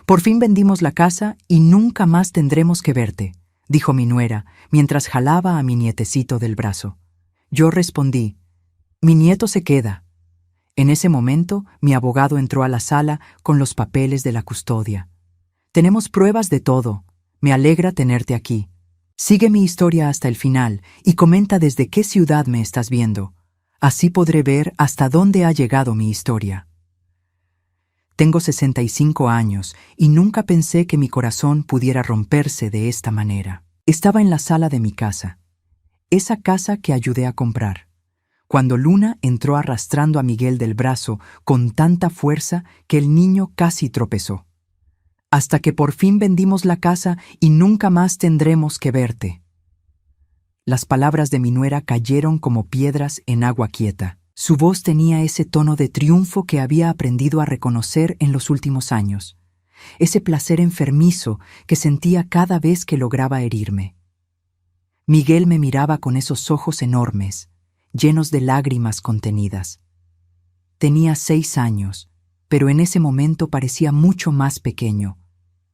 Por fin vendimos la casa y nunca más tendremos que verte, dijo mi nuera, mientras jalaba a mi nietecito del brazo. Yo respondí, mi nieto se queda. En ese momento, mi abogado entró a la sala con los papeles de la custodia. Tenemos pruebas de todo. Me alegra tenerte aquí. Sigue mi historia hasta el final y comenta desde qué ciudad me estás viendo. Así podré ver hasta dónde ha llegado mi historia. Tengo 65 años y nunca pensé que mi corazón pudiera romperse de esta manera. Estaba en la sala de mi casa, esa casa que ayudé a comprar, cuando Luna entró arrastrando a Miguel del brazo con tanta fuerza que el niño casi tropezó. Hasta que por fin vendimos la casa y nunca más tendremos que verte. Las palabras de mi nuera cayeron como piedras en agua quieta. Su voz tenía ese tono de triunfo que había aprendido a reconocer en los últimos años, ese placer enfermizo que sentía cada vez que lograba herirme. Miguel me miraba con esos ojos enormes, llenos de lágrimas contenidas. Tenía 6 años, pero en ese momento parecía mucho más pequeño,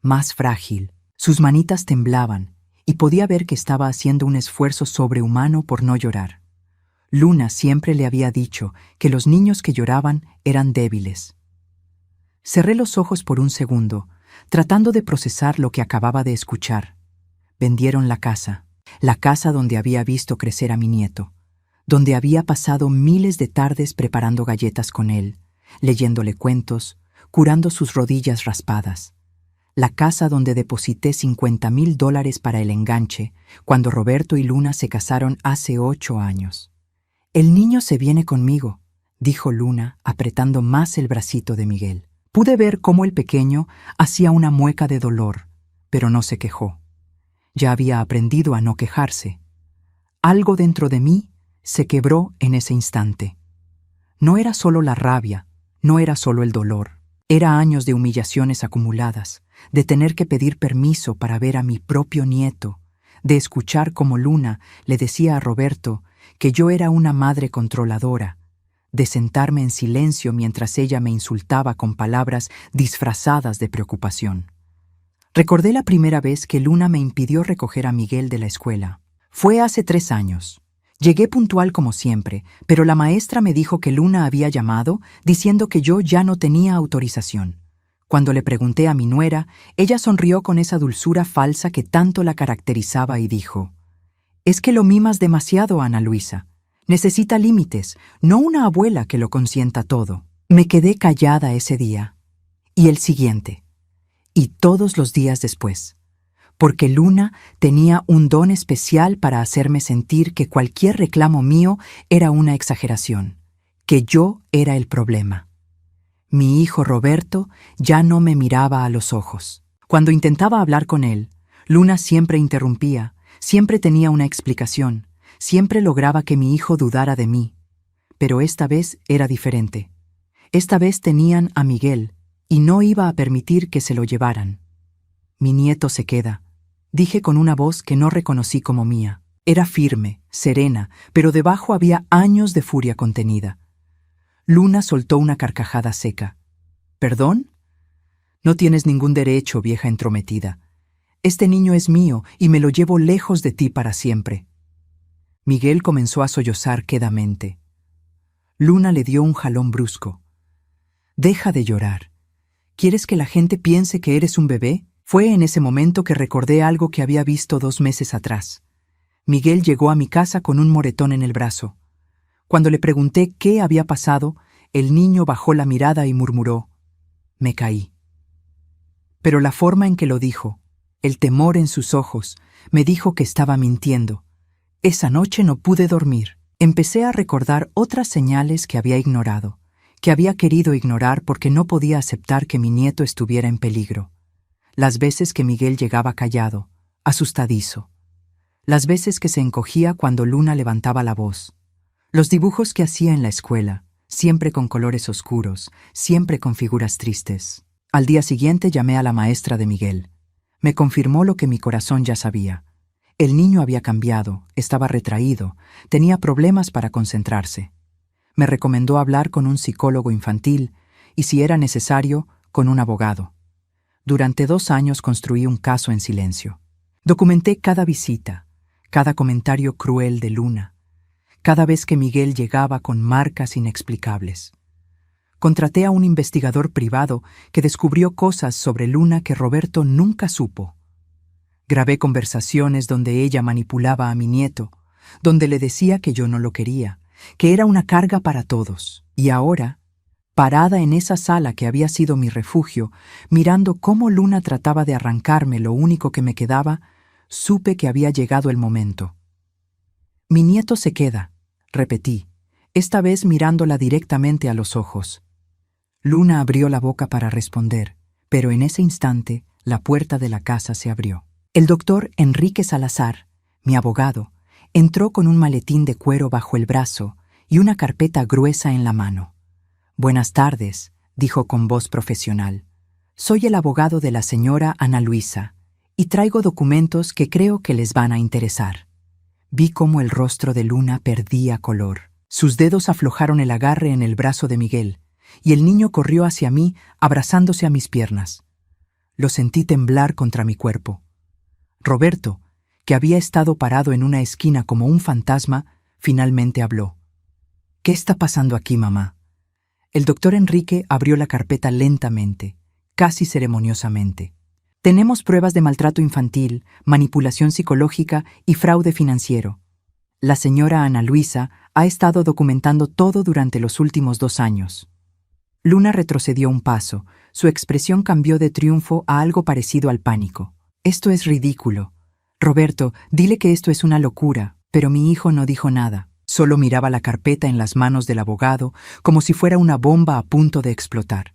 más frágil. Sus manitas temblaban y podía ver que estaba haciendo un esfuerzo sobrehumano por no llorar. Luna siempre le había dicho que los niños que lloraban eran débiles. Cerré los ojos por un segundo, tratando de procesar lo que acababa de escuchar. Vendieron la casa donde había visto crecer a mi nieto, donde había pasado miles de tardes preparando galletas con él, leyéndole cuentos, curando sus rodillas raspadas. La casa donde deposité $50,000 para el enganche cuando Roberto y Luna se casaron hace 8 años. «El niño se viene conmigo», dijo Luna, apretando más el bracito de Miguel. Pude ver cómo el pequeño hacía una mueca de dolor, pero no se quejó. Ya había aprendido a no quejarse. Algo dentro de mí se quebró en ese instante. No era solo la rabia, no era solo el dolor. Era años de humillaciones acumuladas, de tener que pedir permiso para ver a mi propio nieto, de escuchar cómo Luna le decía a Roberto que yo era una madre controladora, de sentarme en silencio mientras ella me insultaba con palabras disfrazadas de preocupación. Recordé la primera vez que Luna me impidió recoger a Miguel de la escuela. Fue hace 3 años. Llegué puntual como siempre, pero la maestra me dijo que Luna había llamado diciendo que yo ya no tenía autorización. Cuando le pregunté a mi nuera, ella sonrió con esa dulzura falsa que tanto la caracterizaba y dijo: «Es que lo mimas demasiado, Ana Luisa. Necesita límites, no una abuela que lo consienta todo». Me quedé callada ese día, y el siguiente, y todos los días después, porque Luna tenía un don especial para hacerme sentir que cualquier reclamo mío era una exageración, que yo era el problema. Mi hijo Roberto ya no me miraba a los ojos. Cuando intentaba hablar con él, Luna siempre interrumpía, siempre tenía una explicación, siempre lograba que mi hijo dudara de mí. Pero esta vez era diferente. Esta vez tenían a Miguel, y no iba a permitir que se lo llevaran. «Mi nieto se queda», dije con una voz que no reconocí como mía. Era firme, serena, pero debajo había años de furia contenida. Luna soltó una carcajada seca. «¿Perdón? No tienes ningún derecho, vieja entrometida. Este niño es mío y me lo llevo lejos de ti para siempre». Miguel comenzó a sollozar quedamente. Luna le dio un jalón brusco. «Deja de llorar. ¿Quieres que la gente piense que eres un bebé?». Fue en ese momento que recordé algo que había visto 2 meses atrás. Miguel llegó a mi casa con un moretón en el brazo. Cuando le pregunté qué había pasado, el niño bajó la mirada y murmuró: «Me caí». Pero la forma en que lo dijo, el temor en sus ojos, me dijo que estaba mintiendo. Esa noche no pude dormir. Empecé a recordar otras señales que había ignorado, que había querido ignorar porque no podía aceptar que mi nieto estuviera en peligro. Las veces que Miguel llegaba callado, asustadizo. Las veces que se encogía cuando Luna levantaba la voz. Los dibujos que hacía en la escuela, siempre con colores oscuros, siempre con figuras tristes. Al día siguiente llamé a la maestra de Miguel. Me confirmó lo que mi corazón ya sabía. El niño había cambiado, estaba retraído, tenía problemas para concentrarse. Me recomendó hablar con un psicólogo infantil y, si era necesario, con un abogado. Durante 2 años construí un caso en silencio. Documenté cada visita, cada comentario cruel de Luna, cada vez que Miguel llegaba con marcas inexplicables. Contraté a un investigador privado que descubrió cosas sobre Luna que Roberto nunca supo. Grabé conversaciones donde ella manipulaba a mi nieto, donde le decía que yo no lo quería, que era una carga para todos. Y ahora, parada en esa sala que había sido mi refugio, mirando cómo Luna trataba de arrancarme lo único que me quedaba, supe que había llegado el momento. Mi nieto se queda, repetí, esta vez mirándola directamente a los ojos. Luna abrió la boca para responder, pero en ese instante la puerta de la casa se abrió. El doctor Enrique Salazar, mi abogado, entró con un maletín de cuero bajo el brazo y una carpeta gruesa en la mano. «Buenas tardes», dijo con voz profesional. «Soy el abogado de la señora Ana Luisa y traigo documentos que creo que les van a interesar». Vi cómo el rostro de Luna perdía color. Sus dedos aflojaron el agarre en el brazo de Miguel, y el niño corrió hacia mí, abrazándose a mis piernas. Lo sentí temblar contra mi cuerpo. Roberto, que había estado parado en una esquina como un fantasma, finalmente habló. «¿Qué está pasando aquí, mamá?» El doctor Enrique abrió la carpeta lentamente, casi ceremoniosamente. «Tenemos pruebas de maltrato infantil, manipulación psicológica y fraude financiero. La señora Ana Luisa ha estado documentando todo durante los últimos 2 años». Luna retrocedió un paso. Su expresión cambió de triunfo a algo parecido al pánico. «Esto es ridículo. Roberto, dile que esto es una locura». Pero mi hijo no dijo nada. Solo miraba la carpeta en las manos del abogado como si fuera una bomba a punto de explotar.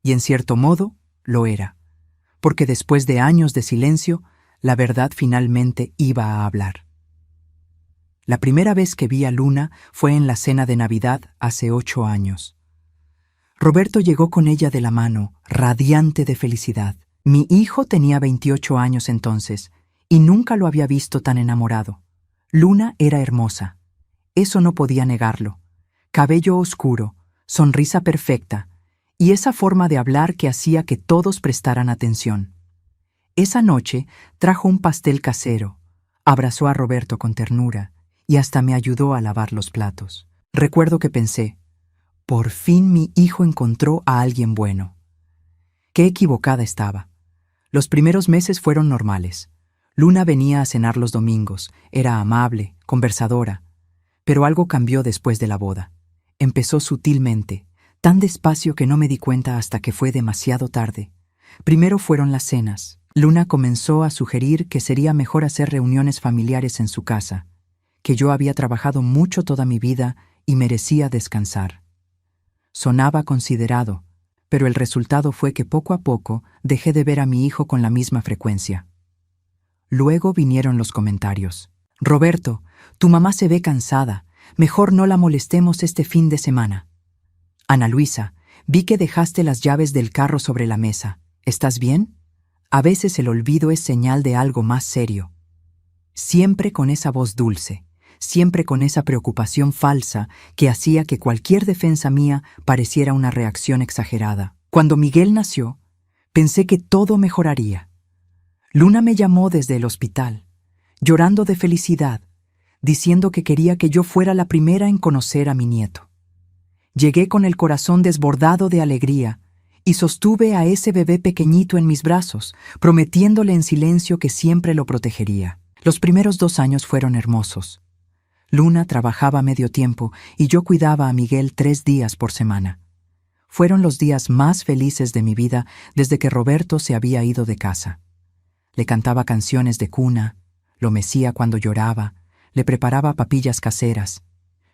Y en cierto modo, lo era. Porque después de años de silencio, la verdad finalmente iba a hablar. La primera vez que vi a Luna fue en la cena de Navidad hace 8 años. Roberto llegó con ella de la mano, radiante de felicidad. Mi hijo tenía 28 años entonces, y nunca lo había visto tan enamorado. Luna era hermosa. Eso no podía negarlo. Cabello oscuro, sonrisa perfecta, y esa forma de hablar que hacía que todos prestaran atención. Esa noche trajo un pastel casero, abrazó a Roberto con ternura y hasta me ayudó a lavar los platos. Recuerdo que pensé, por fin mi hijo encontró a alguien bueno. Qué equivocada estaba. Los primeros meses fueron normales. Luna venía a cenar los domingos, era amable, conversadora. Pero algo cambió después de la boda. Empezó sutilmente, tan despacio que no me di cuenta hasta que fue demasiado tarde. Primero fueron las cenas. Luna comenzó a sugerir que sería mejor hacer reuniones familiares en su casa, que yo había trabajado mucho toda mi vida y merecía descansar. Sonaba considerado, pero el resultado fue que poco a poco dejé de ver a mi hijo con la misma frecuencia. Luego vinieron los comentarios. «Roberto, tu mamá se ve cansada. Mejor no la molestemos este fin de semana». «Ana Luisa, vi que dejaste las llaves del carro sobre la mesa. ¿Estás bien?» A veces el olvido es señal de algo más serio. Siempre con esa voz dulce, siempre con esa preocupación falsa que hacía que cualquier defensa mía pareciera una reacción exagerada. Cuando Miguel nació, pensé que todo mejoraría. Luna me llamó desde el hospital, llorando de felicidad, diciendo que quería que yo fuera la primera en conocer a mi nieto. Llegué con el corazón desbordado de alegría y sostuve a ese bebé pequeñito en mis brazos, prometiéndole en silencio que siempre lo protegería. Los primeros 2 años fueron hermosos. Luna trabajaba a medio tiempo y yo cuidaba a Miguel 3 días por semana. Fueron los días más felices de mi vida desde que Roberto se había ido de casa. Le cantaba canciones de cuna, lo mecía cuando lloraba, le preparaba papillas caseras.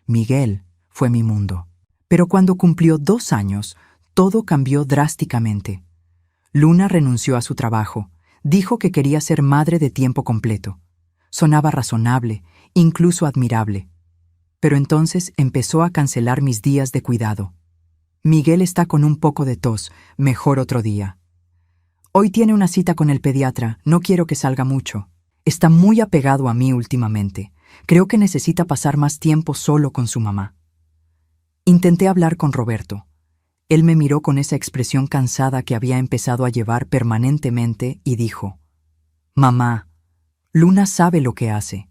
Miguel fue mi mundo. Pero cuando cumplió 2 años, todo cambió drásticamente. Luna renunció a su trabajo, dijo que quería ser madre de tiempo completo. Sonaba razonable, incluso admirable. Pero entonces empezó a cancelar mis días de cuidado. «Miguel está con un poco de tos, mejor otro día. Hoy tiene una cita con el pediatra, no quiero que salga mucho. Está muy apegado a mí últimamente. Creo que necesita pasar más tiempo solo con su mamá». Intenté hablar con Roberto. Él me miró con esa expresión cansada que había empezado a llevar permanentemente y dijo: «Mamá, Luna sabe lo que hace.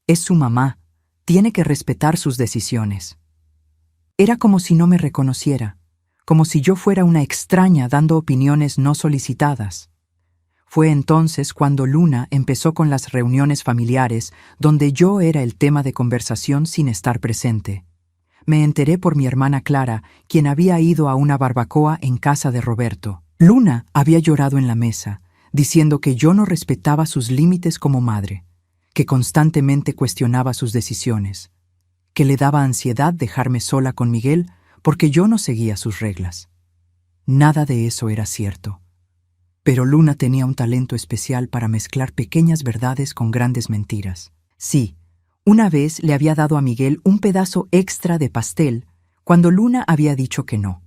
Es su mamá. Tiene que respetar sus decisiones». Era como si no me reconociera, como si yo fuera una extraña dando opiniones no solicitadas. Fue entonces cuando Luna empezó con las reuniones familiares donde yo era el tema de conversación sin estar presente. Me enteré por mi hermana Clara, quien había ido a una barbacoa en casa de Roberto. Luna había llorado en la mesa, diciendo que yo no respetaba sus límites como madre, que constantemente cuestionaba sus decisiones, que le daba ansiedad dejarme sola con Miguel porque yo no seguía sus reglas. Nada de eso era cierto. Pero Luna tenía un talento especial para mezclar pequeñas verdades con grandes mentiras. Sí, una vez le había dado a Miguel un pedazo extra de pastel cuando Luna había dicho que no.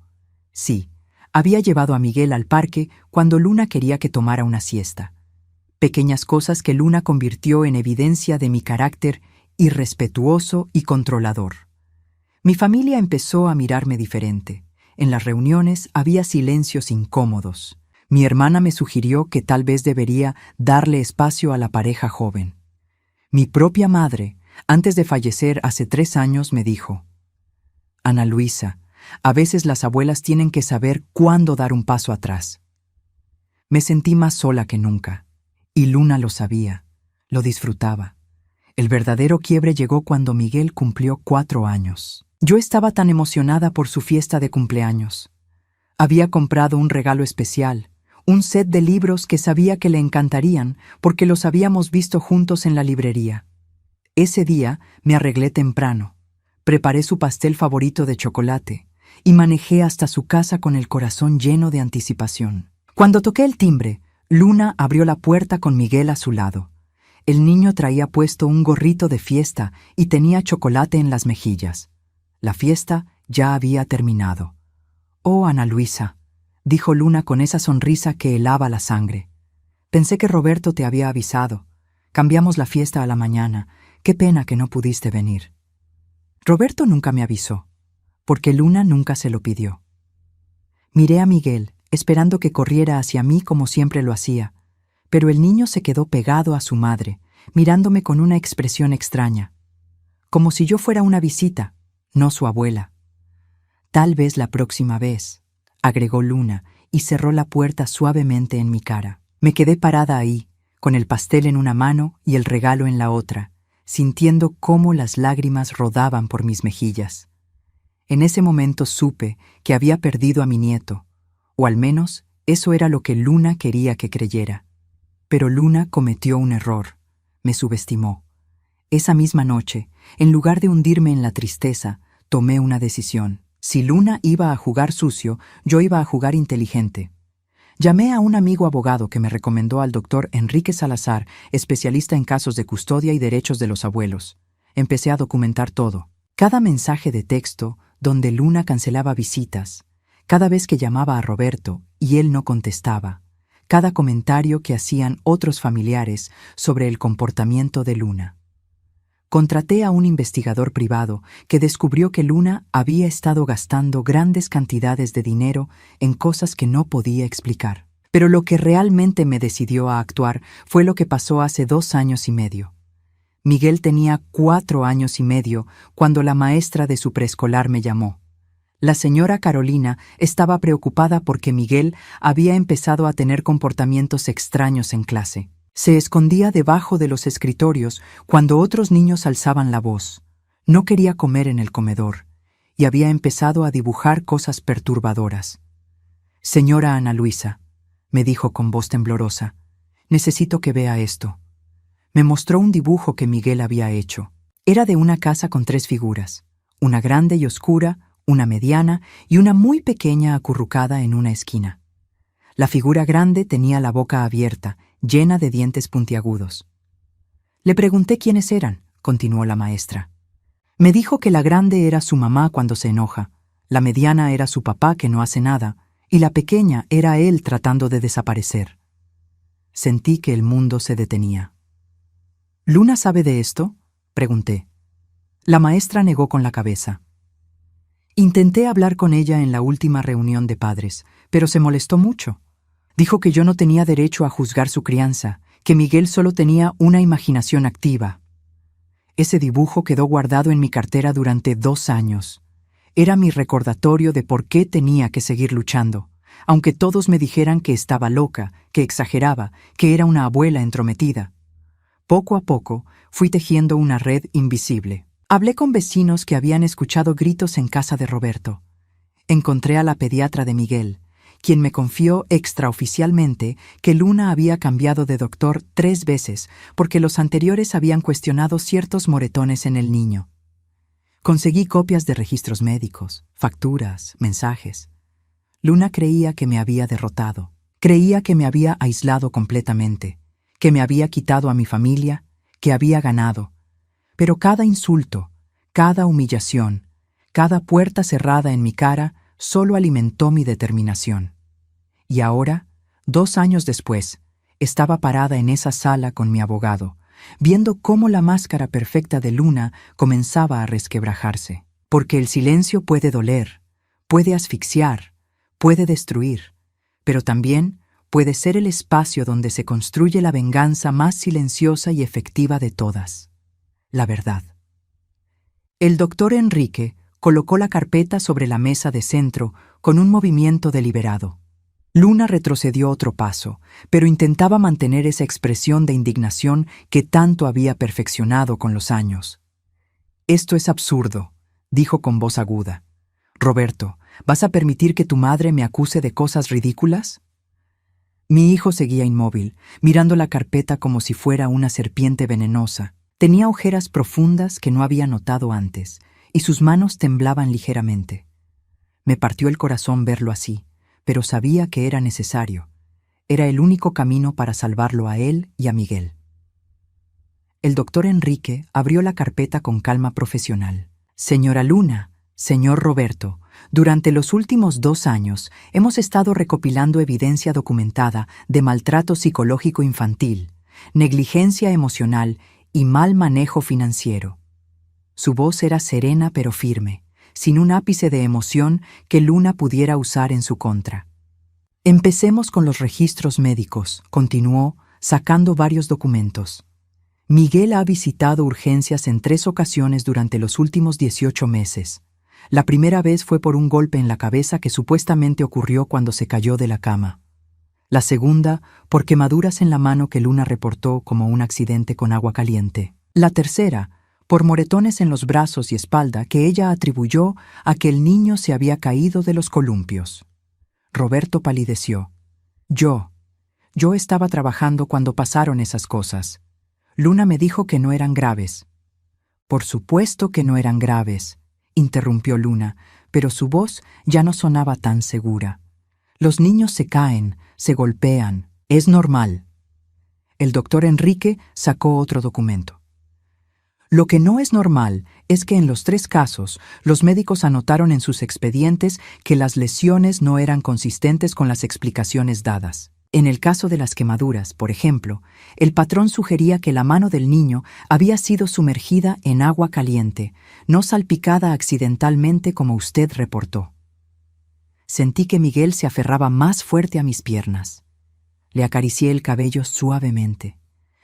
Sí, había llevado a Miguel al parque cuando Luna quería que tomara una siesta. Pequeñas cosas que Luna convirtió en evidencia de mi carácter irrespetuoso y controlador. Mi familia empezó a mirarme diferente. En las reuniones había silencios incómodos. Mi hermana me sugirió que tal vez debería darle espacio a la pareja joven. Mi propia madre, antes de fallecer hace 3 años, me dijo: «Ana Luisa, a veces las abuelas tienen que saber cuándo dar un paso atrás». Me sentí más sola que nunca, y Luna lo sabía, lo disfrutaba. El verdadero quiebre llegó cuando Miguel cumplió 4 años. Yo estaba tan emocionada por su fiesta de cumpleaños. Había comprado un regalo especial, un set de libros que sabía que le encantarían porque los habíamos visto juntos en la librería. Ese día me arreglé temprano, preparé su pastel favorito de chocolate y manejé hasta su casa con el corazón lleno de anticipación. Cuando toqué el timbre, Luna abrió la puerta con Miguel a su lado. El niño traía puesto un gorrito de fiesta y tenía chocolate en las mejillas. La fiesta ya había terminado. «Oh, Ana Luisa», dijo Luna con esa sonrisa que helaba la sangre. «Pensé que Roberto te había avisado. Cambiamos la fiesta a la mañana. Qué pena que no pudiste venir». Roberto nunca me avisó, porque Luna nunca se lo pidió. Miré a Miguel, esperando que corriera hacia mí como siempre lo hacía, pero el niño se quedó pegado a su madre, mirándome con una expresión extraña, como si yo fuera una visita, no su abuela. «Tal vez la próxima vez», agregó Luna, y cerró la puerta suavemente en mi cara. Me quedé parada ahí, con el pastel en una mano y el regalo en la otra, sintiendo cómo las lágrimas rodaban por mis mejillas. En ese momento supe que había perdido a mi nieto, o al menos eso era lo que Luna quería que creyera. Pero Luna cometió un error, me subestimó. Esa misma noche, en lugar de hundirme en la tristeza, tomé una decisión. Si Luna iba a jugar sucio, yo iba a jugar inteligente. Llamé a un amigo abogado que me recomendó al doctor Enrique Salazar, especialista en casos de custodia y derechos de los abuelos. Empecé a documentar todo. Cada mensaje de texto donde Luna cancelaba visitas, cada vez que llamaba a Roberto y él no contestaba, cada comentario que hacían otros familiares sobre el comportamiento de Luna. Contraté a un investigador privado que descubrió que Luna había estado gastando grandes cantidades de dinero en cosas que no podía explicar. Pero lo que realmente me decidió a actuar fue lo que pasó hace 2 años y medio. Miguel tenía 4 años y medio cuando la maestra de su preescolar me llamó. La señora Carolina estaba preocupada porque Miguel había empezado a tener comportamientos extraños en clase. Se escondía debajo de los escritorios cuando otros niños alzaban la voz. No quería comer en el comedor y había empezado a dibujar cosas perturbadoras. «Señora Ana Luisa», me dijo con voz temblorosa, «necesito que vea esto». Me mostró un dibujo que Miguel había hecho. Era de una casa con 3 figuras, una grande y oscura, una mediana y una muy pequeña acurrucada en una esquina. La figura grande tenía la boca abierta, llena de dientes puntiagudos. Le pregunté quiénes eran, continuó la maestra. Me dijo que la grande era su mamá cuando se enoja, la mediana era su papá que no hace nada, y la pequeña era él tratando de desaparecer. Sentí que el mundo se detenía. ¿Luna sabe de esto?, pregunté. La maestra negó con la cabeza. Intenté hablar con ella en la última reunión de padres, pero se molestó mucho. Dijo que yo no tenía derecho a juzgar su crianza, que Miguel solo tenía una imaginación activa. Ese dibujo quedó guardado en mi cartera durante 2 años. Era mi recordatorio de por qué tenía que seguir luchando, aunque todos me dijeran que estaba loca, que exageraba, que era una abuela entrometida. Poco a poco fui tejiendo una red invisible. Hablé con vecinos que habían escuchado gritos en casa de Roberto. Encontré a la pediatra de Miguel, quien me confió extraoficialmente que Luna había cambiado de doctor 3 veces porque los anteriores habían cuestionado ciertos moretones en el niño. Conseguí copias de registros médicos, facturas, mensajes. Luna creía que me había derrotado. Creía que me había aislado completamente, que me había quitado a mi familia, que había ganado. Pero cada insulto, cada humillación, cada puerta cerrada en mi cara solo alimentó mi determinación. Y ahora, 2 años después, estaba parada en esa sala con mi abogado, viendo cómo la máscara perfecta de Luna comenzaba a resquebrajarse. Porque el silencio puede doler, puede asfixiar, puede destruir, pero también puede ser el espacio donde se construye la venganza más silenciosa y efectiva de todas: la verdad. El doctor Enrique colocó la carpeta sobre la mesa de centro con un movimiento deliberado. Luna retrocedió otro paso, pero intentaba mantener esa expresión de indignación que tanto había perfeccionado con los años. «Esto es absurdo», dijo con voz aguda. «Roberto, ¿vas a permitir que tu madre me acuse de cosas ridículas?» Mi hijo seguía inmóvil, mirando la carpeta como si fuera una serpiente venenosa. Tenía ojeras profundas que no había notado antes, y sus manos temblaban ligeramente. Me partió el corazón verlo así, pero sabía que era necesario. Era el único camino para salvarlo a él y a Miguel. El doctor Enrique abrió la carpeta con calma profesional. «Señora Luna, señor Roberto, durante los últimos 2 años hemos estado recopilando evidencia documentada de maltrato psicológico infantil, negligencia emocional y mal manejo financiero». Su voz era serena pero firme, sin un ápice de emoción que Luna pudiera usar en su contra. «Empecemos con los registros médicos», continuó, sacando varios documentos. «Miguel ha visitado urgencias en 3 ocasiones durante los últimos 18 meses. La primera vez fue por un golpe en la cabeza que supuestamente ocurrió cuando se cayó de la cama. La segunda, por quemaduras en la mano que Luna reportó como un accidente con agua caliente. La tercera, por moretones en los brazos y espalda que ella atribuyó a que el niño se había caído de los columpios». Roberto palideció. Yo estaba trabajando cuando pasaron esas cosas. Luna me dijo que no eran graves». «Por supuesto que no eran graves», interrumpió Luna, pero su voz ya no sonaba tan segura. «Los niños se caen, se golpean, es normal». El doctor Enrique sacó otro documento. «Lo que no es normal es que en los 3 casos los médicos anotaron en sus expedientes que las lesiones no eran consistentes con las explicaciones dadas. En el caso de las quemaduras, por ejemplo, el patrón sugería que la mano del niño había sido sumergida en agua caliente, no salpicada accidentalmente como usted reportó». Sentí que Miguel se aferraba más fuerte a mis piernas. Le acaricié el cabello suavemente,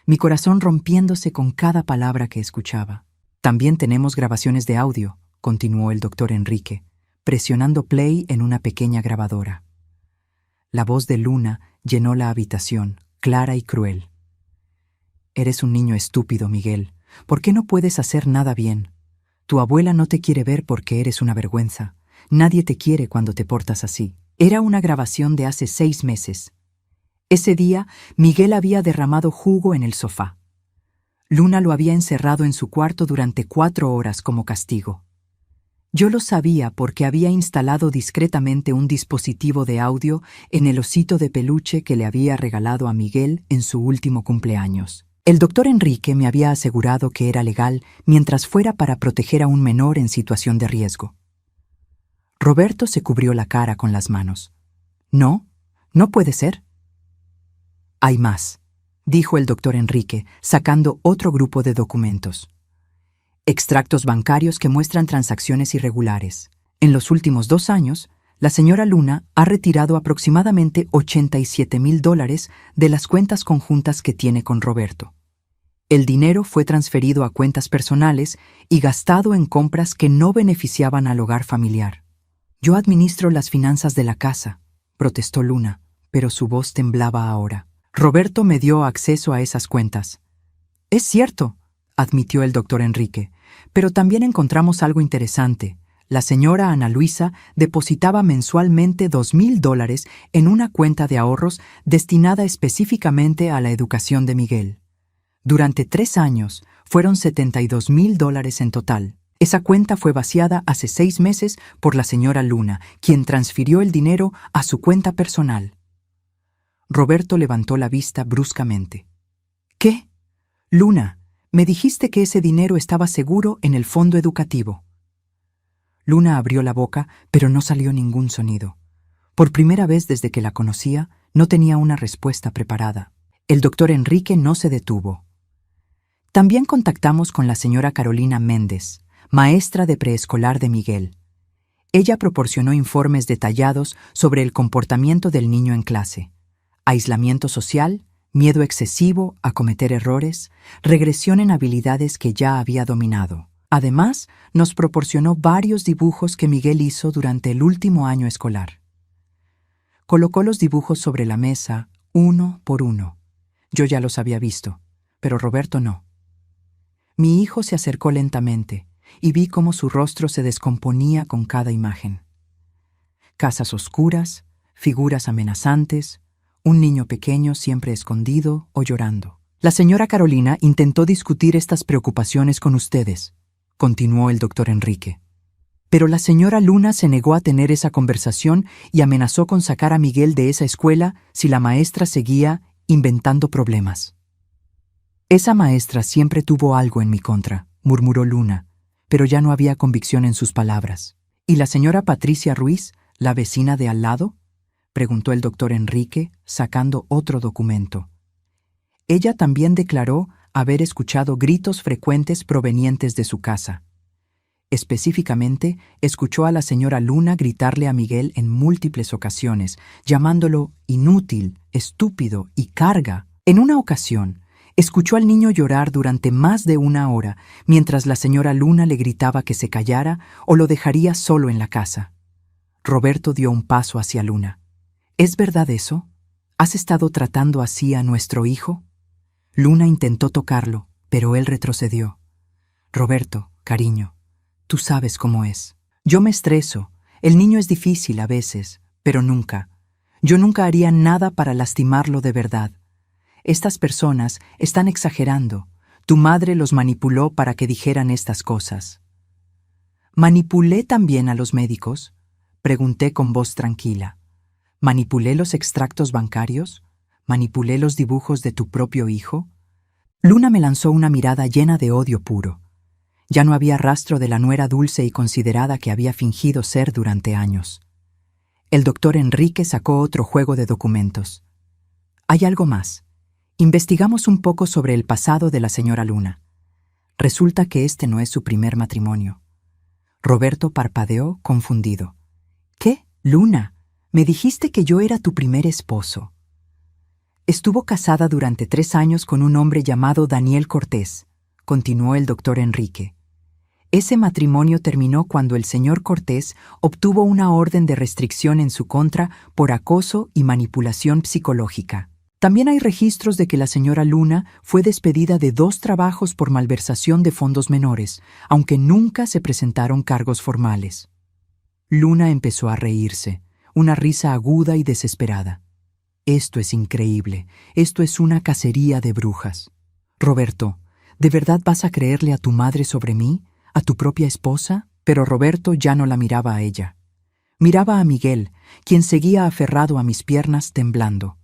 mi corazón rompiéndose con cada palabra que escuchaba. «También tenemos grabaciones de audio», continuó el doctor Enrique, presionando play en una pequeña grabadora. La voz de Luna llenó la habitación, clara y cruel. «Eres un niño estúpido, Miguel. ¿Por qué no puedes hacer nada bien? Tu abuela no te quiere ver porque eres una vergüenza. Nadie te quiere cuando te portas así». Era una grabación de hace 6 meses. Ese día, Miguel había derramado jugo en el sofá. Luna lo había encerrado en su cuarto durante 4 horas como castigo. Yo lo sabía porque había instalado discretamente un dispositivo de audio en el osito de peluche que le había regalado a Miguel en su último cumpleaños. El doctor Enrique me había asegurado que era legal mientras fuera para proteger a un menor en situación de riesgo. Roberto se cubrió la cara con las manos. «No, no puede ser». «Hay más», dijo el doctor Enrique, sacando otro grupo de documentos. «Extractos bancarios que muestran transacciones irregulares, En los últimos 2 años, la señora Luna ha retirado aproximadamente $87,000 de las cuentas conjuntas que tiene con Roberto. El dinero fue transferido a cuentas personales y gastado en compras que no beneficiaban al hogar familiar. Yo administro las finanzas de la casa, protestó Luna, pero su voz temblaba ahora. Roberto me dio acceso a esas cuentas. Es cierto, admitió el doctor Enrique, pero también encontramos algo interesante. La señora Ana Luisa depositaba mensualmente $2,000 en una cuenta de ahorros destinada específicamente a la educación de Miguel. Durante 3 años, fueron $72,000 en total. Esa cuenta fue vaciada hace 6 meses por la señora Luna, quien transfirió el dinero a su cuenta personal. Roberto levantó la vista bruscamente. ¿Qué? Luna, me dijiste que ese dinero estaba seguro en el fondo educativo. Luna abrió la boca, pero no salió ningún sonido. Por primera vez desde que la conocía, no tenía una respuesta preparada. El doctor Enrique no se detuvo. También contactamos con la señora Carolina Méndez, maestra de preescolar de Miguel. Ella proporcionó informes detallados sobre el comportamiento del niño en clase: aislamiento social, miedo excesivo a cometer errores, regresión en habilidades que ya había dominado. Además, nos proporcionó varios dibujos que Miguel hizo durante el último año escolar. Colocó los dibujos sobre la mesa, uno por uno. Yo ya los había visto, pero Roberto no. Mi hijo se acercó lentamente y vi cómo su rostro se descomponía con cada imagen. Casas oscuras, figuras amenazantes, un niño pequeño siempre escondido o llorando. La señora Carolina intentó discutir estas preocupaciones con ustedes, continuó el doctor Enrique. Pero la señora Luna se negó a tener esa conversación y amenazó con sacar a Miguel de esa escuela si la maestra seguía inventando problemas. Esa maestra siempre tuvo algo en mi contra, murmuró Luna, pero ya no había convicción en sus palabras. ¿Y la señora Patricia Ruiz, la vecina de al lado?, preguntó el doctor Enrique, sacando otro documento. Ella también declaró haber escuchado gritos frecuentes provenientes de su casa. Específicamente, escuchó a la señora Luna gritarle a Miguel en múltiples ocasiones, llamándolo inútil, estúpido y carga. En una ocasión, escuchó al niño llorar durante más de 1 hora, mientras la señora Luna le gritaba que se callara o lo dejaría solo en la casa. Roberto dio un paso hacia Luna. ¿Es verdad eso? ¿Has estado tratando así a nuestro hijo? Luna intentó tocarlo, pero él retrocedió. Roberto, cariño, tú sabes cómo es. Yo me estreso. El niño es difícil a veces, pero nunca. Yo nunca haría nada para lastimarlo de verdad. Estas personas están exagerando. Tu madre los manipuló para que dijeran estas cosas. ¿Manipulé también a los médicos?, pregunté con voz tranquila. ¿Manipulé los extractos bancarios? ¿Manipulé los dibujos de tu propio hijo? Luna me lanzó una mirada llena de odio puro. Ya no había rastro de la nuera dulce y considerada que había fingido ser durante años. El doctor Enrique sacó otro juego de documentos. Hay algo más. Investigamos un poco sobre el pasado de la señora Luna. Resulta que este no es su primer matrimonio. Roberto parpadeó, confundido. ¿Qué, Luna? Me dijiste que yo era tu primer esposo. Estuvo casada durante 3 años con un hombre llamado Daniel Cortés, continuó el doctor Enrique. Ese matrimonio terminó cuando el señor Cortés obtuvo una orden de restricción en su contra por acoso y manipulación psicológica. También hay registros de que la señora Luna fue despedida de 2 trabajos por malversación de fondos menores, aunque nunca se presentaron cargos formales. Luna empezó a reírse, una risa aguda y desesperada. Esto es increíble, esto es una cacería de brujas. Roberto, ¿de verdad vas a creerle a tu madre sobre mí, a tu propia esposa? Pero Roberto ya no la miraba a ella. Miraba a Miguel, quien seguía aferrado a mis piernas temblando.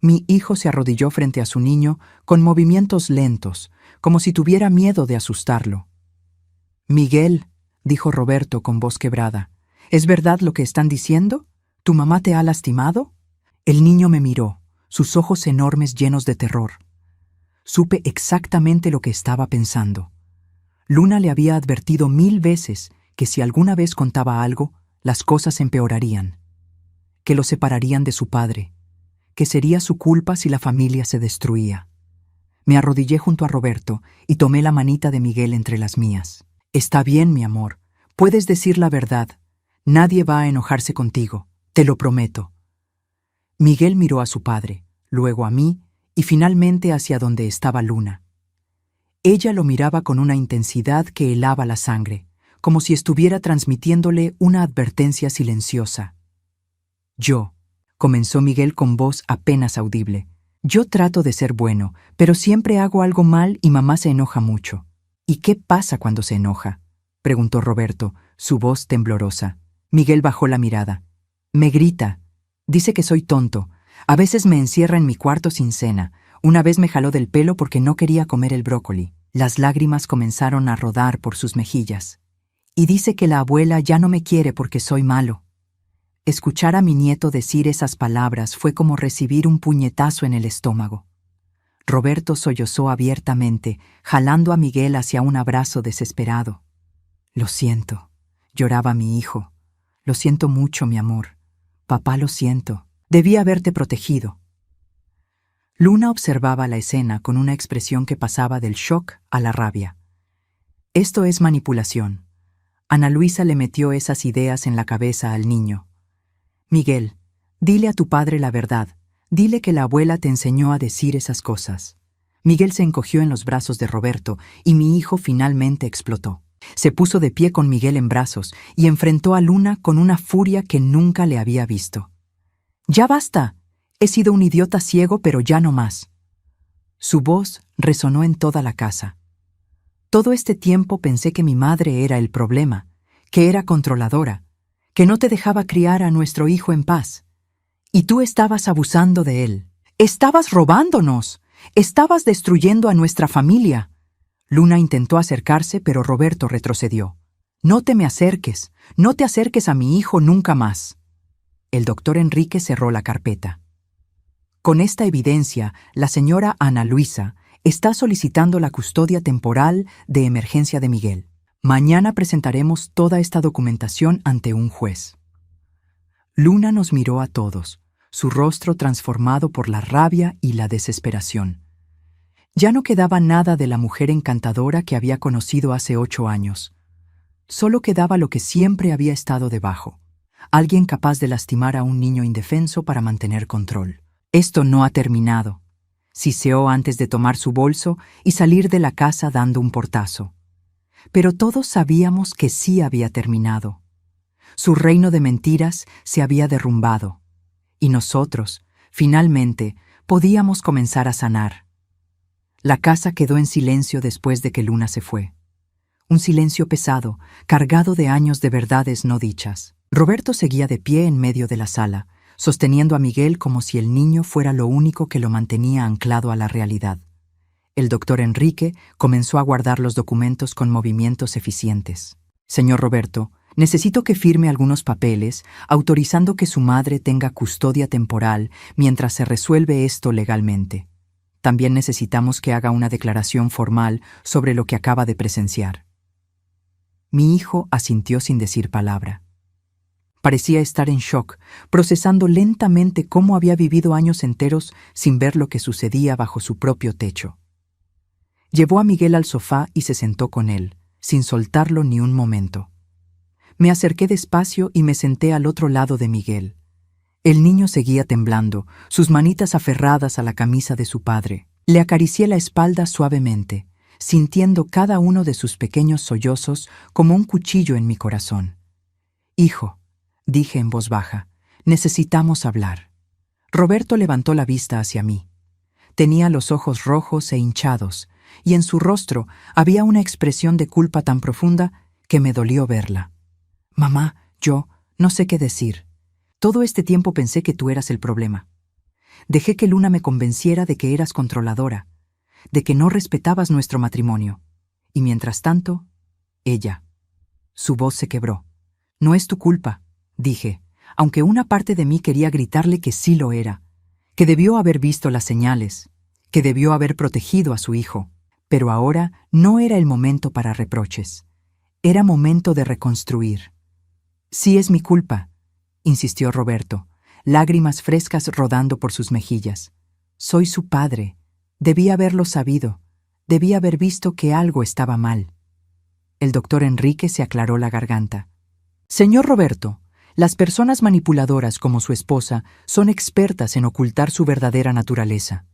Mi hijo se arrodilló frente a su niño con movimientos lentos, como si tuviera miedo de asustarlo. «Miguel», dijo Roberto con voz quebrada, «¿es verdad lo que están diciendo? ¿Tu mamá te ha lastimado?» El niño me miró, sus ojos enormes llenos de terror. Supe exactamente lo que estaba pensando. Luna le había advertido 1000 veces que si alguna vez contaba algo, las cosas empeorarían, que lo separarían de su padre, que sería su culpa si la familia se destruía. Me arrodillé junto a Roberto y tomé la manita de Miguel entre las mías. Está bien, mi amor, puedes decir la verdad. Nadie va a enojarse contigo, te lo prometo. Miguel miró a su padre, luego a mí y finalmente hacia donde estaba Luna. Ella lo miraba con una intensidad que helaba la sangre, como si estuviera transmitiéndole una advertencia silenciosa. Comenzó Miguel con voz apenas audible. Yo trato de ser bueno, pero siempre hago algo mal y mamá se enoja mucho. ¿Y qué pasa cuando se enoja?, preguntó Roberto, su voz temblorosa. Miguel bajó la mirada. Me grita. Dice que soy tonto. A veces me encierra en mi cuarto sin cena. Una vez me jaló del pelo porque no quería comer el brócoli. Las lágrimas comenzaron a rodar por sus mejillas. Y dice que la abuela ya no me quiere porque soy malo. Escuchar a mi nieto decir esas palabras fue como recibir un puñetazo en el estómago. Roberto sollozó abiertamente, jalando a Miguel hacia un abrazo desesperado. Lo siento, lloraba mi hijo. Lo siento mucho, mi amor. Papá, lo siento. Debí haberte protegido. Luna observaba la escena con una expresión que pasaba del shock a la rabia. Esto es manipulación. Ana Luisa le metió esas ideas en la cabeza al niño. Miguel, dile a tu padre la verdad. Dile que la abuela te enseñó a decir esas cosas. Miguel se encogió en los brazos de Roberto y mi hijo finalmente explotó. Se puso de pie con Miguel en brazos y enfrentó a Luna con una furia que nunca le había visto. «¡Ya basta! He sido un idiota ciego, pero ya no más». Su voz resonó en toda la casa. Todo este tiempo pensé que mi madre era el problema, que era controladora, que no te dejaba criar a nuestro hijo en paz. Y tú estabas abusando de él. ¡Estabas robándonos! ¡Estabas destruyendo a nuestra familia! Luna intentó acercarse, pero Roberto retrocedió. «No te me acerques, no te acerques a mi hijo nunca más». El doctor Enrique cerró la carpeta. Con esta evidencia, la señora Ana Luisa está solicitando la custodia temporal de emergencia de Miguel. Mañana presentaremos toda esta documentación ante un juez. Luna nos miró a todos, su rostro transformado por la rabia y la desesperación. Ya no quedaba nada de la mujer encantadora que había conocido hace 8 años. Solo quedaba lo que siempre había estado debajo. Alguien capaz de lastimar a un niño indefenso para mantener control. Esto no ha terminado. Siseó antes de tomar su bolso y salir de la casa dando un portazo. Pero todos sabíamos que sí había terminado. Su reino de mentiras se había derrumbado. Y nosotros, finalmente, podíamos comenzar a sanar. La casa quedó en silencio después de que Luna se fue. Un silencio pesado, cargado de años de verdades no dichas. Roberto seguía de pie en medio de la sala, sosteniendo a Miguel como si el niño fuera lo único que lo mantenía anclado a la realidad. El doctor Enrique comenzó a guardar los documentos con movimientos eficientes. «Señor Roberto, necesito que firme algunos papeles autorizando que su madre tenga custodia temporal mientras se resuelve esto legalmente. También necesitamos que haga una declaración formal sobre lo que acaba de presenciar». Mi hijo asintió sin decir palabra. Parecía estar en shock, procesando lentamente cómo había vivido años enteros sin ver lo que sucedía bajo su propio techo. Llevó a Miguel al sofá y se sentó con él, sin soltarlo ni un momento. Me acerqué despacio y me senté al otro lado de Miguel. El niño seguía temblando, sus manitas aferradas a la camisa de su padre. Le acaricié la espalda suavemente, sintiendo cada uno de sus pequeños sollozos como un cuchillo en mi corazón. «Hijo», dije en voz baja, «necesitamos hablar». Roberto levantó la vista hacia mí. Tenía los ojos rojos e hinchados, y en su rostro había una expresión de culpa tan profunda que me dolió verla. «Mamá, yo no sé qué decir. Todo este tiempo pensé que tú eras el problema. Dejé que Luna me convenciera de que eras controladora, de que no respetabas nuestro matrimonio. Y mientras tanto, ella». Su voz se quebró. «No es tu culpa», dije, aunque una parte de mí quería gritarle que sí lo era, que debió haber visto las señales, que debió haber protegido a su hijo. Pero ahora no era el momento para reproches. Era momento de reconstruir. Sí es mi culpa, insistió Roberto, lágrimas frescas rodando por sus mejillas. Soy su padre. Debí haberlo sabido. Debí haber visto que algo estaba mal. El doctor Enrique se aclaró la garganta. Señor Roberto, las personas manipuladoras como su esposa son expertas en ocultar su verdadera naturaleza.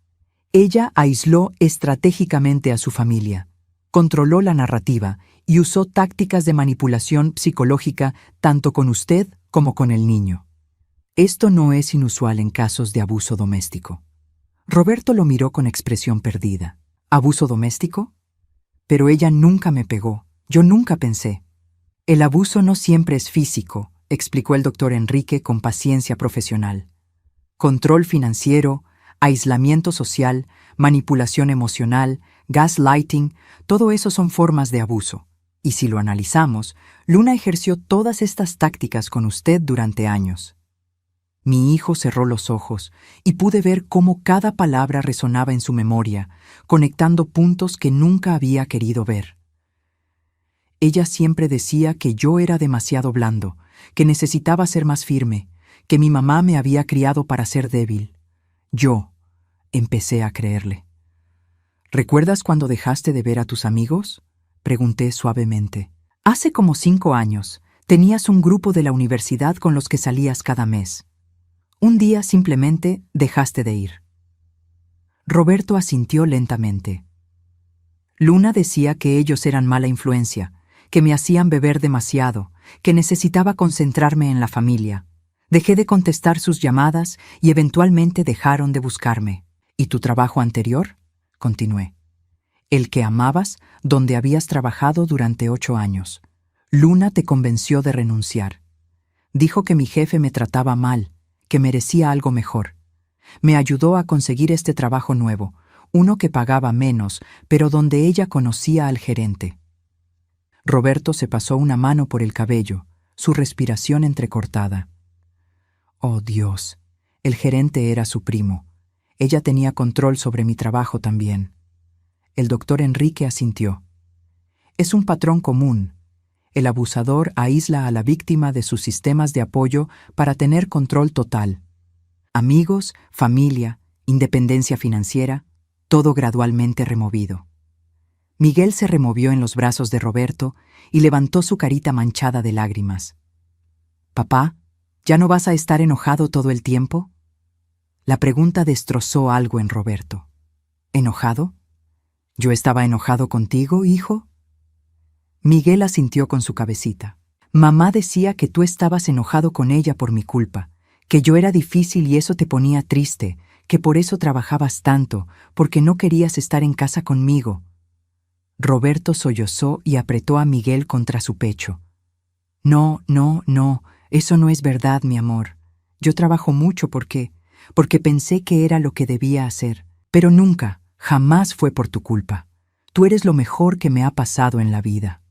Ella aisló estratégicamente a su familia, controló la narrativa y usó tácticas de manipulación psicológica tanto con usted como con el niño. Esto no es inusual en casos de abuso doméstico. Roberto lo miró con expresión perdida. ¿Abuso doméstico? Pero ella nunca me pegó. Yo nunca pensé. El abuso no siempre es físico, explicó el doctor Enrique con paciencia profesional. Control financiero, aislamiento social, manipulación emocional, gaslighting, todo eso son formas de abuso. Y si lo analizamos, Luna ejerció todas estas tácticas con usted durante años. Mi hijo cerró los ojos y pude ver cómo cada palabra resonaba en su memoria, conectando puntos que nunca había querido ver. Ella siempre decía que yo era demasiado blando, que necesitaba ser más firme, que mi mamá me había criado para ser débil. Yo empecé a creerle. ¿Recuerdas cuando dejaste de ver a tus amigos?, pregunté suavemente. Hace como 5 años, tenías un grupo de la universidad con los que salías cada mes. Un día simplemente dejaste de ir. Roberto asintió lentamente. Luna decía que ellos eran mala influencia, que me hacían beber demasiado, que necesitaba concentrarme en la familia. Dejé de contestar sus llamadas y eventualmente dejaron de buscarme. ¿Y tu trabajo anterior?, continué. El que amabas, donde habías trabajado durante 8 años. Luna te convenció de renunciar. Dijo que mi jefe me trataba mal, que merecía algo mejor. Me ayudó a conseguir este trabajo nuevo, uno que pagaba menos, pero donde ella conocía al gerente. Roberto se pasó una mano por el cabello, su respiración entrecortada. Oh, Dios, el gerente era su primo. Ella tenía control sobre mi trabajo también. El doctor Enrique asintió. Es un patrón común. El abusador aísla a la víctima de sus sistemas de apoyo para tener control total. Amigos, familia, independencia financiera, todo gradualmente removido. Miguel se removió en los brazos de Roberto y levantó su carita manchada de lágrimas. «Papá, ¿ya no vas a estar enojado todo el tiempo?». La pregunta destrozó algo en Roberto. ¿Enojado? ¿Yo estaba enojado contigo, hijo? Miguel asintió con su cabecita. Mamá decía que tú estabas enojado con ella por mi culpa, que yo era difícil y eso te ponía triste, que por eso trabajabas tanto, porque no querías estar en casa conmigo. Roberto sollozó y apretó a Miguel contra su pecho. No, eso no es verdad, mi amor. Yo trabajo mucho porque pensé que era lo que debía hacer, pero nunca, jamás fue por tu culpa. Tú eres lo mejor que me ha pasado en la vida.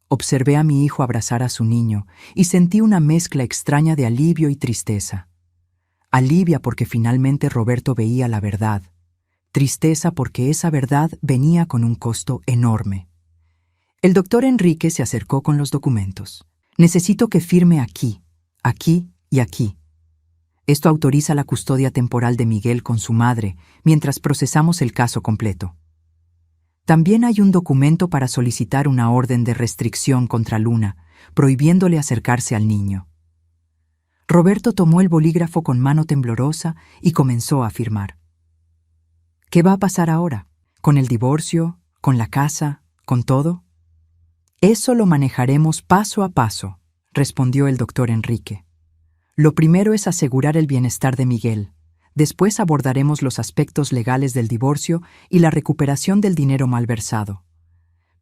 Observé a mi hijo abrazar a su niño y sentí una mezcla extraña de alivio y tristeza. Alivia porque finalmente Roberto veía la verdad. Tristeza porque esa verdad venía con un costo enorme. El doctor Enrique se acercó con los documentos. Necesito que firme aquí, aquí y aquí. Esto autoriza la custodia temporal de Miguel con su madre mientras procesamos el caso completo. También hay un documento para solicitar una orden de restricción contra Luna, prohibiéndole acercarse al niño. Roberto tomó el bolígrafo con mano temblorosa y comenzó a firmar. ¿Qué va a pasar ahora? ¿Con el divorcio? ¿Con la casa? ¿Con todo? Eso lo manejaremos paso a paso, respondió el doctor Enrique. Lo primero es asegurar el bienestar de Miguel. Después abordaremos los aspectos legales del divorcio y la recuperación del dinero malversado.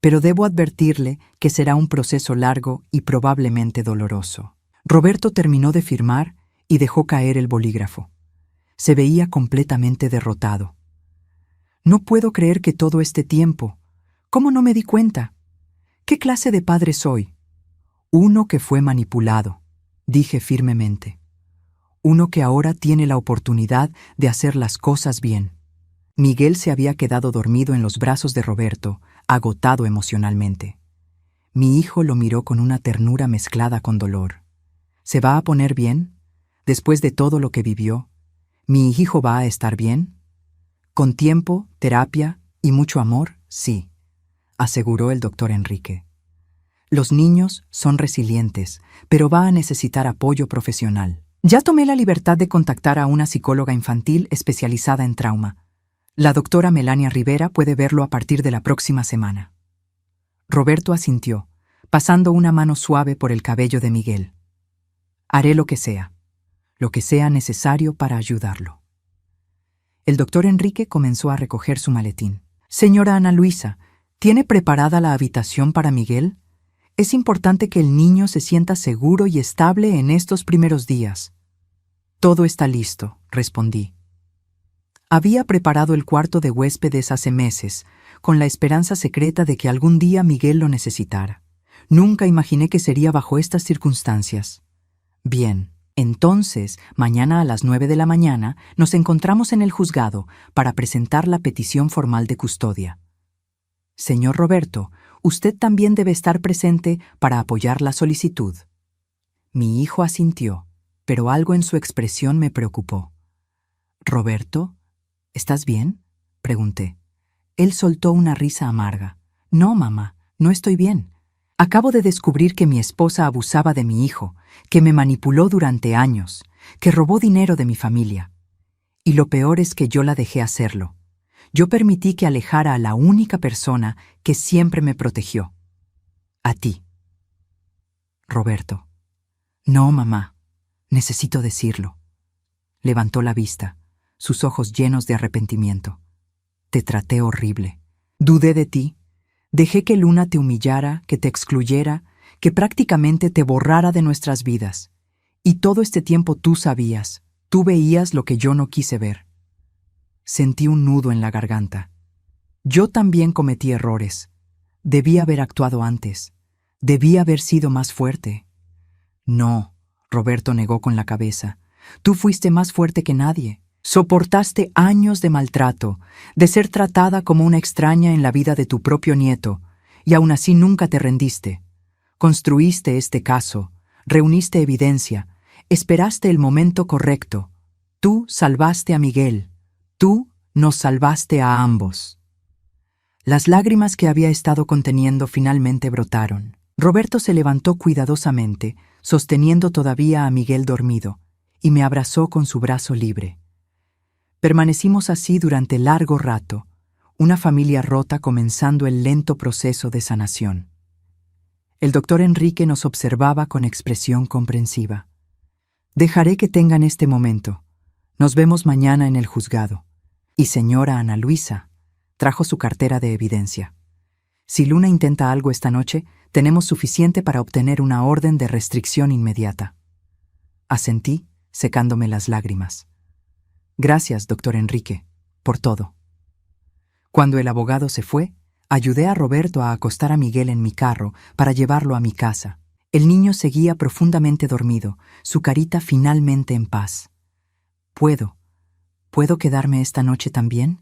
Pero debo advertirle que será un proceso largo y probablemente doloroso. Roberto terminó de firmar y dejó caer el bolígrafo. Se veía completamente derrotado. No puedo creer que todo este tiempo. ¿Cómo no me di cuenta? ¿Qué clase de padre soy? Uno que fue manipulado, dije firmemente. Uno que ahora tiene la oportunidad de hacer las cosas bien. Miguel se había quedado dormido en los brazos de Roberto, agotado emocionalmente. Mi hijo lo miró con una ternura mezclada con dolor. ¿Se va a poner bien? Después de todo lo que vivió, ¿mi hijo va a estar bien? Con tiempo, terapia y mucho amor, sí, aseguró el doctor Enrique. Los niños son resilientes, pero va a necesitar apoyo profesional. Ya tomé la libertad de contactar a una psicóloga infantil especializada en trauma. La doctora Melania Rivera puede verlo a partir de la próxima semana. Roberto asintió, pasando una mano suave por el cabello de Miguel. Haré lo que sea necesario para ayudarlo. El doctor Enrique comenzó a recoger su maletín. Señora Ana Luisa, ¿tiene preparada la habitación para Miguel? Es importante que el niño se sienta seguro y estable en estos primeros días. Todo está listo, respondí. Había preparado el cuarto de huéspedes hace meses, con la esperanza secreta de que algún día Miguel lo necesitara. Nunca imaginé que sería bajo estas circunstancias. Bien, entonces, mañana a las 9 de la mañana nos encontramos en el juzgado para presentar la petición formal de custodia. Señor Roberto, usted también debe estar presente para apoyar la solicitud. Mi hijo asintió, pero algo en su expresión me preocupó. «Roberto, ¿estás bien?», pregunté. Él soltó una risa amarga. «No, mamá, no estoy bien. Acabo de descubrir que mi esposa abusaba de mi hijo, que me manipuló durante años, que robó dinero de mi familia. Y lo peor es que yo la dejé hacerlo. Yo permití que alejara a la única persona que siempre me protegió. A ti». «Roberto». «No, mamá. Necesito decirlo». Levantó la vista, sus ojos llenos de arrepentimiento. «Te traté horrible. Dudé de ti. Dejé que Luna te humillara, que te excluyera, que prácticamente te borrara de nuestras vidas. Y todo este tiempo tú sabías, tú veías lo que yo no quise ver». Sentí un nudo en la garganta. Yo también cometí errores. Debí haber actuado antes. Debí haber sido más fuerte. «No», Roberto negó con la cabeza. «Tú fuiste más fuerte que nadie. Soportaste años de maltrato, de ser tratada como una extraña en la vida de tu propio nieto, y aún así nunca te rendiste. Construiste este caso, reuniste evidencia, esperaste el momento correcto. Tú salvaste a Miguel. Tú nos salvaste a ambos». Las lágrimas que había estado conteniendo finalmente brotaron. Roberto se levantó cuidadosamente, sosteniendo todavía a Miguel dormido, y me abrazó con su brazo libre. Permanecimos así durante largo rato, una familia rota comenzando el lento proceso de sanación. El doctor Enrique nos observaba con expresión comprensiva. «Dejaré que tengan este momento. Nos vemos mañana en el juzgado». Y señora Ana Luisa trajo su cartera de evidencia. «Si Luna intenta algo esta noche, tenemos suficiente para obtener una orden de restricción inmediata». Asentí, secándome las lágrimas. «Gracias, doctor Enrique, por todo». Cuando el abogado se fue, ayudé a Roberto a acostar a Miguel en mi carro para llevarlo a mi casa. El niño seguía profundamente dormido, su carita finalmente en paz. ¿Puedo quedarme esta noche también?»,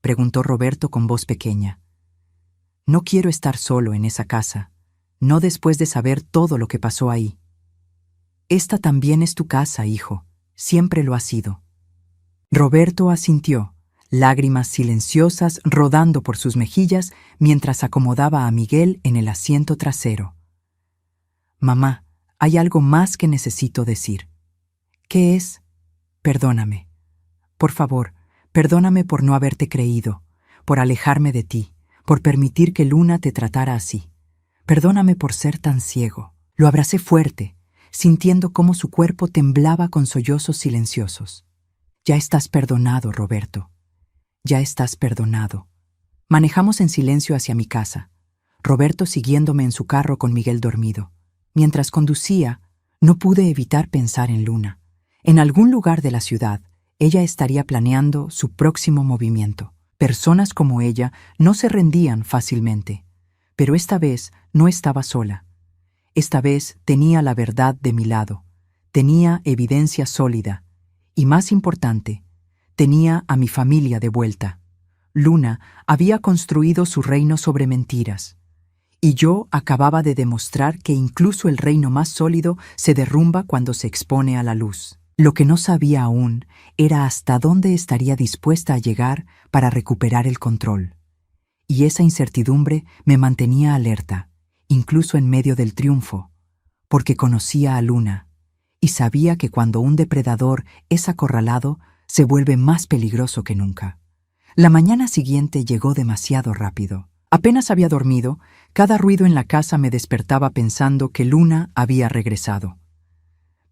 preguntó Roberto con voz pequeña. «No quiero estar solo en esa casa, no después de saber todo lo que pasó ahí». «Esta también es tu casa, hijo, siempre lo ha sido». Roberto asintió, lágrimas silenciosas rodando por sus mejillas mientras acomodaba a Miguel en el asiento trasero. «Mamá, hay algo más que necesito decir». «¿Qué es?». «Perdóname. Por favor, perdóname por no haberte creído, por alejarme de ti, por permitir que Luna te tratara así. Perdóname por ser tan ciego». Lo abracé fuerte, sintiendo cómo su cuerpo temblaba con sollozos silenciosos. «Ya estás perdonado, Roberto. Ya estás perdonado». Manejamos en silencio hacia mi casa, Roberto siguiéndome en su carro con Miguel dormido. Mientras conducía, no pude evitar pensar en Luna. En algún lugar de la ciudad, ella estaría planeando su próximo movimiento. Personas como ella no se rendían fácilmente, pero esta vez no estaba sola. Esta vez tenía la verdad de mi lado, tenía evidencia sólida, y más importante, tenía a mi familia de vuelta. Luna había construido su reino sobre mentiras, Y yo acababa de demostrar que incluso el reino más sólido se derrumba cuando se expone a la luz. Lo que no sabía aún era hasta dónde estaría dispuesta a llegar para recuperar el control. Y esa incertidumbre me mantenía alerta, incluso en medio del triunfo, porque conocía a Luna y sabía que cuando un depredador es acorralado, se vuelve más peligroso que nunca. La mañana siguiente llegó demasiado rápido. Apenas había dormido, cada ruido en la casa me despertaba pensando que Luna había regresado.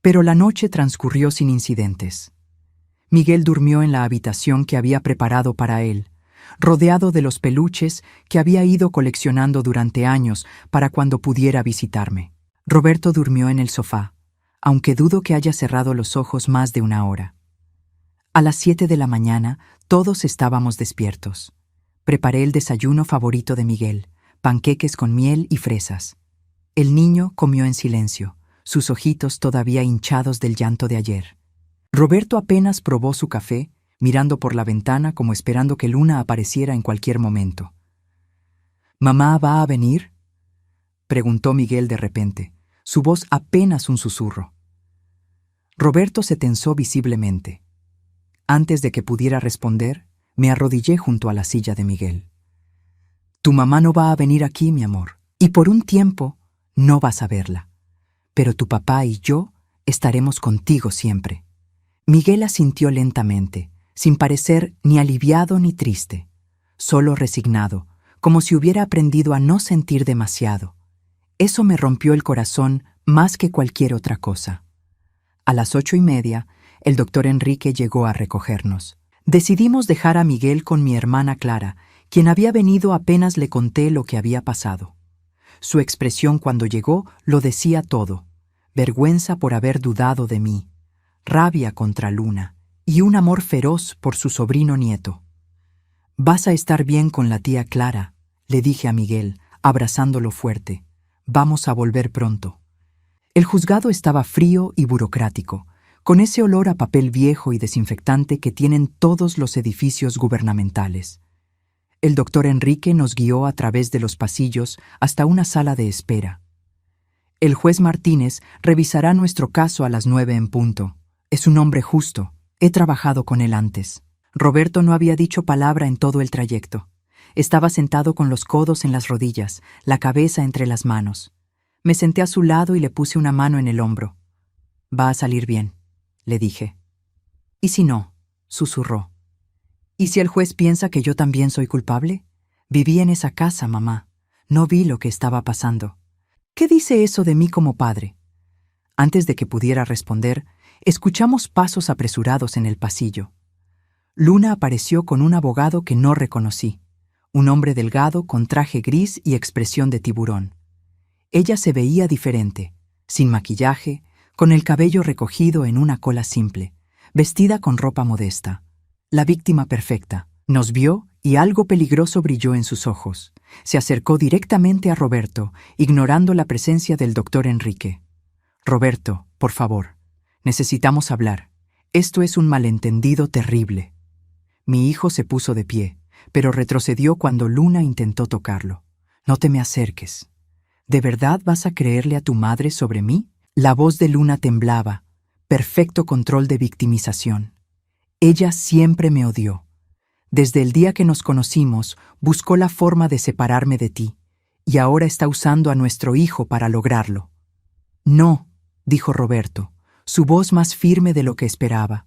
Pero la noche transcurrió sin incidentes. Miguel durmió en la habitación que había preparado para él, rodeado de los peluches que había ido coleccionando durante años para cuando pudiera visitarme. Roberto durmió en el sofá, aunque dudo que haya cerrado los ojos más de una hora. A las 7 de la mañana, todos estábamos despiertos. Preparé el desayuno favorito de Miguel, panqueques con miel y fresas. El niño comió en silencio, sus ojitos todavía hinchados del llanto de ayer. Roberto apenas probó su café, mirando por la ventana como esperando que Luna apareciera en cualquier momento. ¿Mamá va a venir?, preguntó Miguel de repente, su voz apenas un susurro. Roberto se tensó visiblemente. Antes de que pudiera responder, me arrodillé junto a la silla de Miguel. Tu mamá no va a venir aquí, mi amor, y por un tiempo no vas a verla. Pero tu papá y yo estaremos contigo siempre. Miguel asintió lentamente, sin parecer ni aliviado ni triste, solo resignado, como si hubiera aprendido a no sentir demasiado. Eso me rompió el corazón más que cualquier otra cosa. A las 8:30, el doctor Enrique llegó a recogernos. Decidimos dejar a Miguel con mi hermana Clara, quien había venido apenas le conté lo que había pasado. Su expresión cuando llegó lo decía todo: vergüenza por haber dudado de mí, rabia contra Luna y un amor feroz por su sobrino nieto. «Vas a estar bien con la tía Clara», le dije a Miguel, abrazándolo fuerte. «Vamos a volver pronto». El juzgado estaba frío y burocrático, con ese olor a papel viejo y desinfectante que tienen todos los edificios gubernamentales. El doctor Enrique nos guió a través de los pasillos hasta una sala de espera. El juez Martínez revisará nuestro caso a las 9 en punto. Es un hombre justo. He trabajado con él antes. Roberto no había dicho palabra en todo el trayecto. Estaba sentado con los codos en las rodillas, la cabeza entre las manos. Me senté a su lado y le puse una mano en el hombro. «Va a salir bien», le dije. «¿Y si no?», susurró. «¿Y si el juez piensa que yo también soy culpable? Viví en esa casa, mamá. No vi lo que estaba pasando. ¿Qué dice eso de mí como padre?». Antes de que pudiera responder, escuchamos pasos apresurados en el pasillo. Luna apareció con un abogado que no reconocí, un hombre delgado con traje gris y expresión de tiburón. Ella se veía diferente, sin maquillaje, con el cabello recogido en una cola simple, vestida con ropa modesta. La víctima perfecta. Nos vio y algo peligroso brilló en sus ojos. Se acercó directamente a Roberto, ignorando la presencia del doctor Enrique. «Roberto, por favor, necesitamos hablar. Esto es un malentendido terrible». Mi hijo se puso de pie, pero retrocedió cuando Luna intentó tocarlo. «No te me acerques. ¿De verdad vas a creerle a tu madre sobre mí?». La voz de Luna temblaba, perfecto control de victimización. Ella siempre me odió. Desde el día que nos conocimos, buscó la forma de separarme de ti, y ahora está usando a nuestro hijo para lograrlo. «No», dijo Roberto, su voz más firme de lo que esperaba.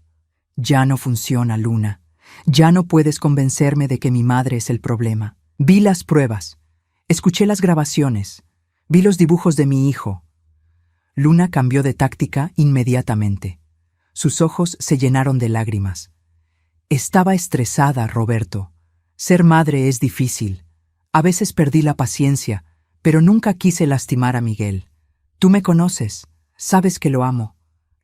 «Ya no funciona, Luna. Ya no puedes convencerme de que mi madre es el problema. Vi las pruebas. Escuché las grabaciones. Vi los dibujos de mi hijo». Luna cambió de táctica inmediatamente. Sus ojos se llenaron de lágrimas. «Estaba estresada, Roberto. Ser madre es difícil. A veces perdí la paciencia, pero nunca quise lastimar a Miguel. Tú me conoces. Sabes que lo amo».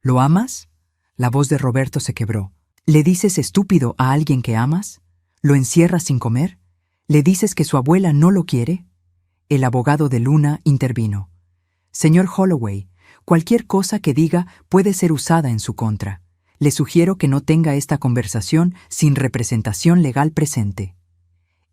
«¿Lo amas?». La voz de Roberto se quebró. «¿Le dices estúpido a alguien que amas? ¿Lo encierras sin comer? ¿Le dices que su abuela no lo quiere?». El abogado de Luna intervino. «Señor Holloway, cualquier cosa que diga puede ser usada en su contra. Le sugiero que no tenga esta conversación sin representación legal presente».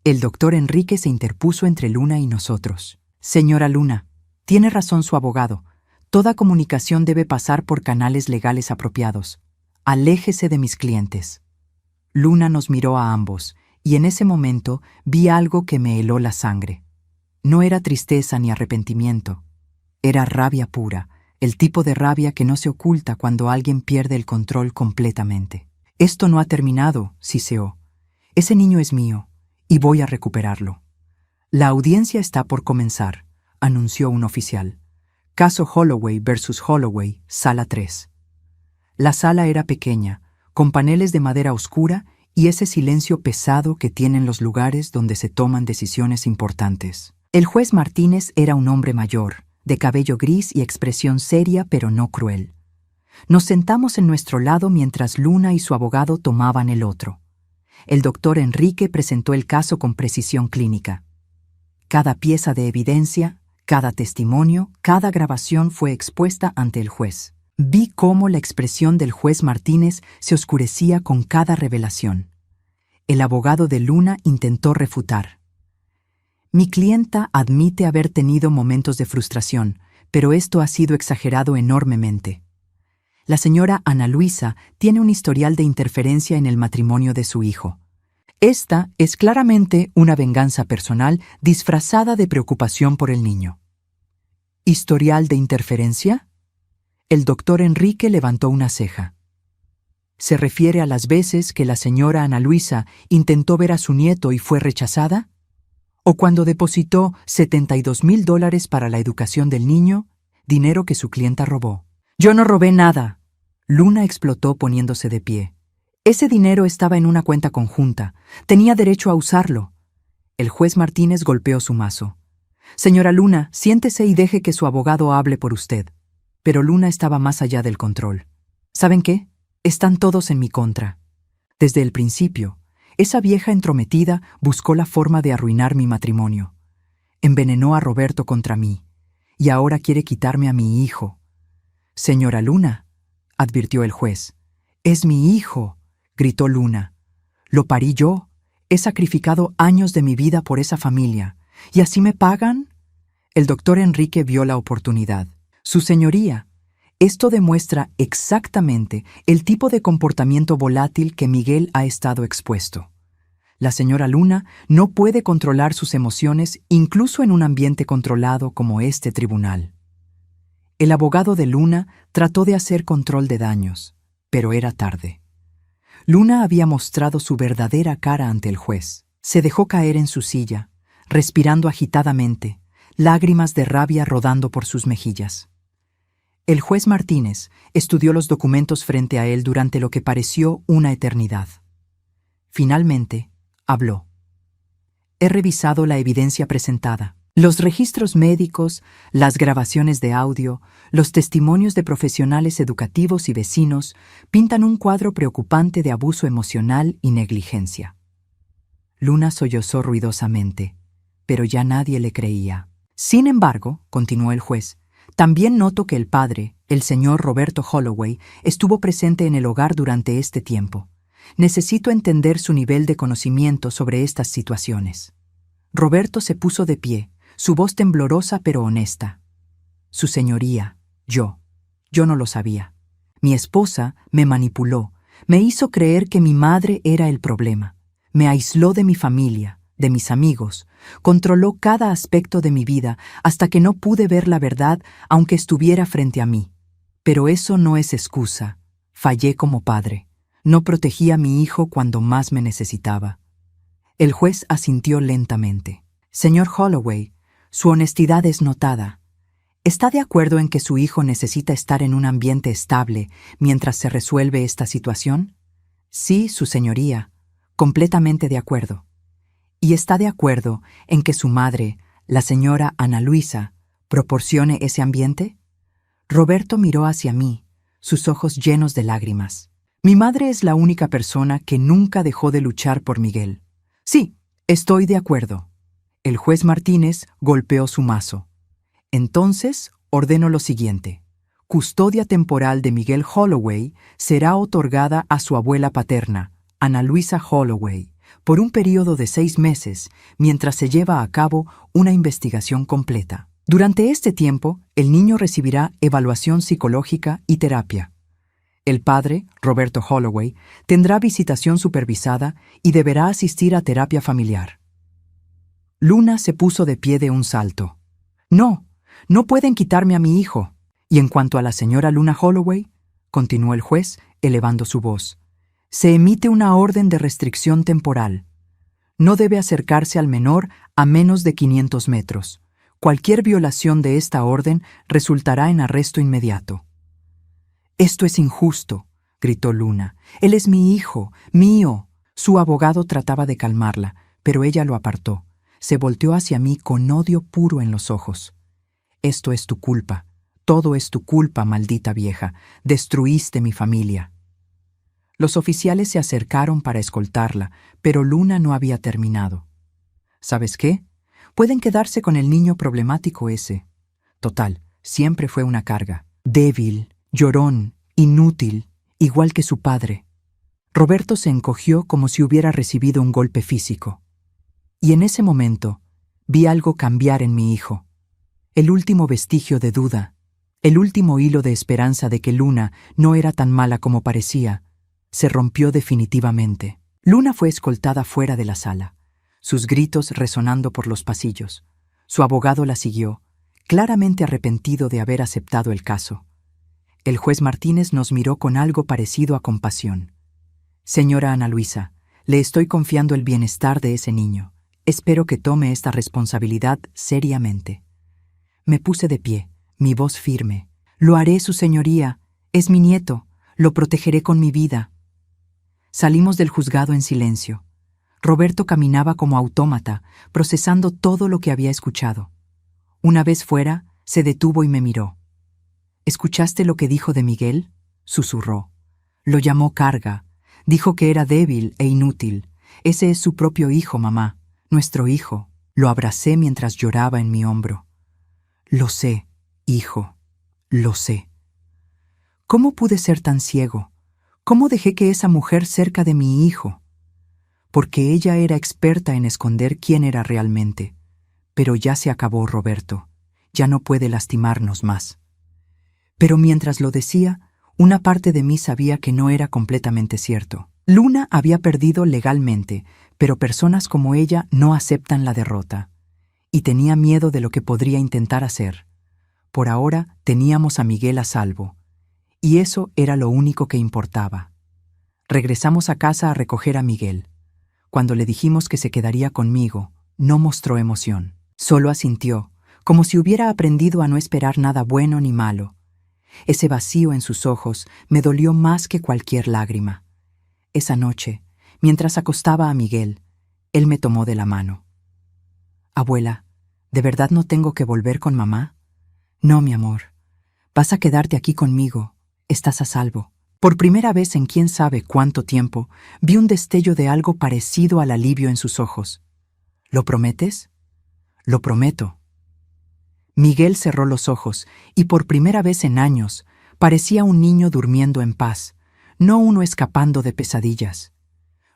El doctor Enrique se interpuso entre Luna y nosotros. Señora Luna, tiene razón su abogado. Toda comunicación debe pasar por canales legales apropiados. Aléjese de mis clientes. Luna nos miró a ambos, y en ese momento vi algo que me heló la sangre. No era tristeza ni arrepentimiento. Era rabia pura, el tipo de rabia que no se oculta cuando alguien pierde el control completamente. Esto no ha terminado, siseó. Ese niño es mío, y voy a recuperarlo. La audiencia está por comenzar, anunció un oficial. Caso Holloway versus Holloway, sala 3. La sala era pequeña, con paneles de madera oscura y ese silencio pesado que tienen los lugares donde se toman decisiones importantes. El juez Martínez era un hombre mayor, de cabello gris y expresión seria pero no cruel. Nos sentamos en nuestro lado mientras Luna y su abogado tomaban el otro. El doctor Enrique presentó el caso con precisión clínica. Cada pieza de evidencia, cada testimonio, cada grabación fue expuesta ante el juez. Vi cómo la expresión del juez Martínez se oscurecía con cada revelación. El abogado de Luna intentó refutar. Mi clienta admite haber tenido momentos de frustración, pero esto ha sido exagerado enormemente. La señora Ana Luisa tiene un historial de interferencia en el matrimonio de su hijo. Esta es claramente una venganza personal disfrazada de preocupación por el niño. ¿Historial de interferencia? El doctor Enrique levantó una ceja. ¿Se refiere a las veces que la señora Ana Luisa intentó ver a su nieto y fue rechazada? ¿O cuando depositó $72,000 para la educación del niño, dinero que su clienta robó? Yo no robé nada. Luna explotó poniéndose de pie. Ese dinero estaba en una cuenta conjunta. Tenía derecho a usarlo. El juez Martínez golpeó su mazo. Señora Luna, siéntese y deje que su abogado hable por usted. Pero Luna estaba más allá del control. ¿Saben qué? Están todos en mi contra. Desde el principio, esa vieja entrometida buscó la forma de arruinar mi matrimonio. Envenenó a Roberto contra mí. Y ahora quiere quitarme a mi hijo. Señora Luna, advirtió el juez. Es mi hijo, gritó Luna. Lo parí yo. He sacrificado años de mi vida por esa familia. ¿Y así me pagan? El doctor Enrique vio la oportunidad. Su señoría, esto demuestra exactamente el tipo de comportamiento volátil que Miguel ha estado expuesto. La señora Luna no puede controlar sus emociones incluso en un ambiente controlado como este tribunal. El abogado de Luna trató de hacer control de daños, pero era tarde. Luna había mostrado su verdadera cara ante el juez. Se dejó caer en su silla, respirando agitadamente, lágrimas de rabia rodando por sus mejillas. El juez Martínez estudió los documentos frente a él durante lo que pareció una eternidad. Finalmente, habló. He revisado la evidencia presentada. Los registros médicos, las grabaciones de audio, los testimonios de profesionales educativos y vecinos pintan un cuadro preocupante de abuso emocional y negligencia. Luna sollozó ruidosamente, pero ya nadie le creía. Sin embargo, continuó el juez, también noto que el padre, el señor Roberto Holloway, estuvo presente en el hogar durante este tiempo. Necesito entender su nivel de conocimiento sobre estas situaciones. Roberto se puso de pie, su voz temblorosa pero honesta. Su señoría, yo no lo sabía. Mi esposa me manipuló, me hizo creer que mi madre era el problema. Me aisló de mi familia, de mis amigos, controló cada aspecto de mi vida hasta que no pude ver la verdad aunque estuviera frente a mí. Pero eso no es excusa. Fallé como padre. No protegí a mi hijo cuando más me necesitaba. El juez asintió lentamente. Señor Holloway, su honestidad es notada. ¿Está de acuerdo en que su hijo necesita estar en un ambiente estable mientras se resuelve esta situación? Sí, su señoría, completamente de acuerdo. ¿Y está de acuerdo en que su madre, la señora Ana Luisa, proporcione ese ambiente? Roberto miró hacia mí, sus ojos llenos de lágrimas. Mi madre es la única persona que nunca dejó de luchar por Miguel. Sí, estoy de acuerdo. El juez Martínez golpeó su mazo. Entonces, ordeno lo siguiente. Custodia temporal de Miguel Holloway será otorgada a su abuela paterna, Ana Luisa Holloway, por un período de 6 meses, mientras se lleva a cabo una investigación completa. Durante este tiempo, el niño recibirá evaluación psicológica y terapia. El padre, Roberto Holloway, tendrá visitación supervisada y deberá asistir a terapia familiar. Luna se puso de pie de un salto. «No, no pueden quitarme a mi hijo. Y en cuanto a la señora Luna Holloway», continuó el juez, elevando su voz, «se emite una orden de restricción temporal. No debe acercarse al menor a menos de 500 metros. Cualquier violación de esta orden resultará en arresto inmediato». «Esto es injusto», gritó Luna. «Él es mi hijo, mío». Su abogado trataba de calmarla, pero ella lo apartó. Se volteó hacia mí con odio puro en los ojos. «Esto es tu culpa. Todo es tu culpa, maldita vieja. Destruiste mi familia». Los oficiales se acercaron para escoltarla, pero Luna no había terminado. «¿Sabes qué? Pueden quedarse con el niño problemático ese. Total, siempre fue una carga. Débil, llorón, inútil, igual que su padre». Roberto se encogió como si hubiera recibido un golpe físico. Y en ese momento vi algo cambiar en mi hijo. El último vestigio de duda, el último hilo de esperanza de que Luna no era tan mala como parecía, se rompió definitivamente. Luna fue escoltada fuera de la sala, sus gritos resonando por los pasillos. Su abogado la siguió, claramente arrepentido de haber aceptado el caso. El juez Martínez nos miró con algo parecido a compasión. «Señora Ana Luisa, le estoy confiando el bienestar de ese niño. Espero que tome esta responsabilidad seriamente». Me puse de pie, mi voz firme. «Lo haré, su señoría. Es mi nieto. Lo protegeré con mi vida». Salimos del juzgado en silencio. Roberto caminaba como autómata, procesando todo lo que había escuchado. Una vez fuera, se detuvo y me miró. «¿Escuchaste lo que dijo de Miguel?», susurró. «Lo llamó carga. Dijo que era débil e inútil. Ese es su propio hijo, mamá. Nuestro hijo». Lo abracé mientras lloraba en mi hombro. «Lo sé, hijo. Lo sé. ¿Cómo pude ser tan ciego? ¿Cómo dejé que esa mujer cerca de mi hijo? Porque ella era experta en esconder quién era realmente. Pero ya se acabó, Roberto. Ya no puede lastimarnos más». Pero mientras lo decía, una parte de mí sabía que no era completamente cierto. Luna había perdido legalmente, pero personas como ella no aceptan la derrota. Y tenía miedo de lo que podría intentar hacer. Por ahora teníamos a Miguel a salvo. Y eso era lo único que importaba. Regresamos a casa a recoger a Miguel. Cuando le dijimos que se quedaría conmigo, no mostró emoción. Solo asintió, como si hubiera aprendido a no esperar nada bueno ni malo. Ese vacío en sus ojos me dolió más que cualquier lágrima. Esa noche, mientras acostaba a Miguel, él me tomó de la mano. «Abuela, ¿de verdad no tengo que volver con mamá?». «No, mi amor. Vas a quedarte aquí conmigo. Estás a salvo». Por primera vez en quién sabe cuánto tiempo, vi un destello de algo parecido al alivio en sus ojos. «¿Lo prometes?». «Lo prometo». Miguel cerró los ojos y por primera vez en años parecía un niño durmiendo en paz, no uno escapando de pesadillas.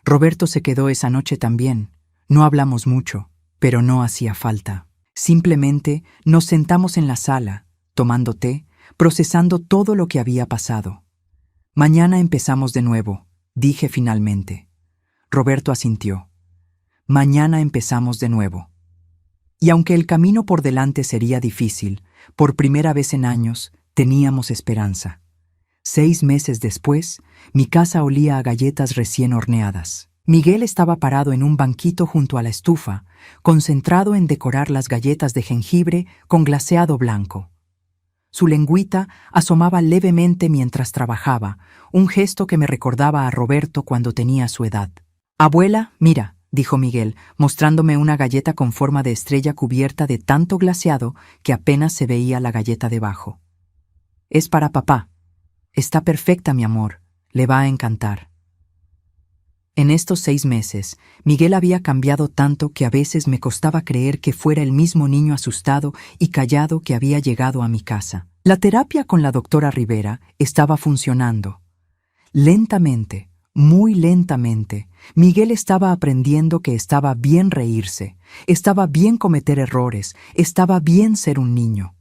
Roberto se quedó esa noche también. No hablamos mucho, pero no hacía falta. Simplemente nos sentamos en la sala, tomando té, procesando todo lo que había pasado. «Mañana empezamos de nuevo», dije finalmente. Roberto asintió. «Mañana empezamos de nuevo». Y aunque el camino por delante sería difícil, por primera vez en años, teníamos esperanza. 6 meses después, mi casa olía a galletas recién horneadas. Miguel estaba parado en un banquito junto a la estufa, concentrado en decorar las galletas de jengibre con glaseado blanco. Su lengüita asomaba levemente mientras trabajaba, un gesto que me recordaba a Roberto cuando tenía su edad. «Abuela, mira», dijo Miguel, mostrándome una galleta con forma de estrella cubierta de tanto glaseado que apenas se veía la galleta debajo. «Es para papá. Está perfecta, mi amor. Le va a encantar». En estos 6 meses, Miguel había cambiado tanto que a veces me costaba creer que fuera el mismo niño asustado y callado que había llegado a mi casa. La terapia con la doctora Rivera estaba funcionando. Lentamente, Muy lentamente, Miguel estaba aprendiendo que estaba bien reírse, estaba bien cometer errores, estaba bien ser un niño.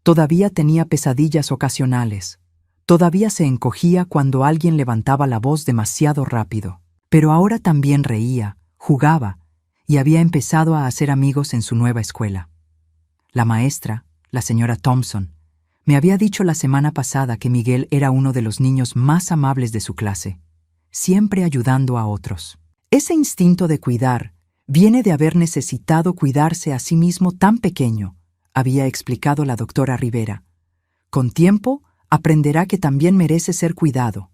Todavía tenía pesadillas ocasionales. Todavía se encogía cuando alguien levantaba la voz demasiado rápido. Pero ahora también reía, jugaba, y había empezado a hacer amigos en su nueva escuela. La maestra, la señora Thompson, me había dicho la semana pasada que Miguel era uno de los niños más amables de su clase, siempre ayudando a otros. Ese instinto de cuidar viene de haber necesitado cuidarse a sí mismo tan pequeño, había explicado la doctora Rivera. Con tiempo, aprenderá que también merece ser cuidado.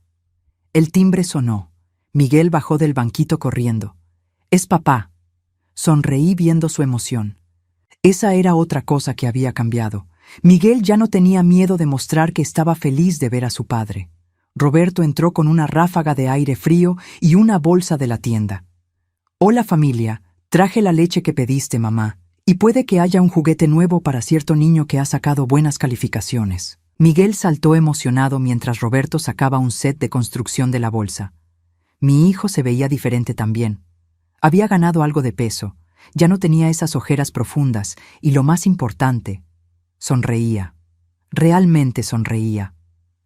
El timbre sonó. Miguel bajó del banquito corriendo. «Es papá». Sonreí viendo su emoción. Esa era otra cosa que había cambiado. Miguel ya no tenía miedo de mostrar que estaba feliz de ver a su padre. Roberto entró con una ráfaga de aire frío y una bolsa de la tienda. «Hola familia, traje la leche que pediste, mamá, y puede que haya un juguete nuevo para cierto niño que ha sacado buenas calificaciones». Miguel saltó emocionado mientras Roberto sacaba un set de construcción de la bolsa. Mi hijo se veía diferente también. Había ganado algo de peso, ya no tenía esas ojeras profundas y, lo más importante, sonreía. Realmente sonreía.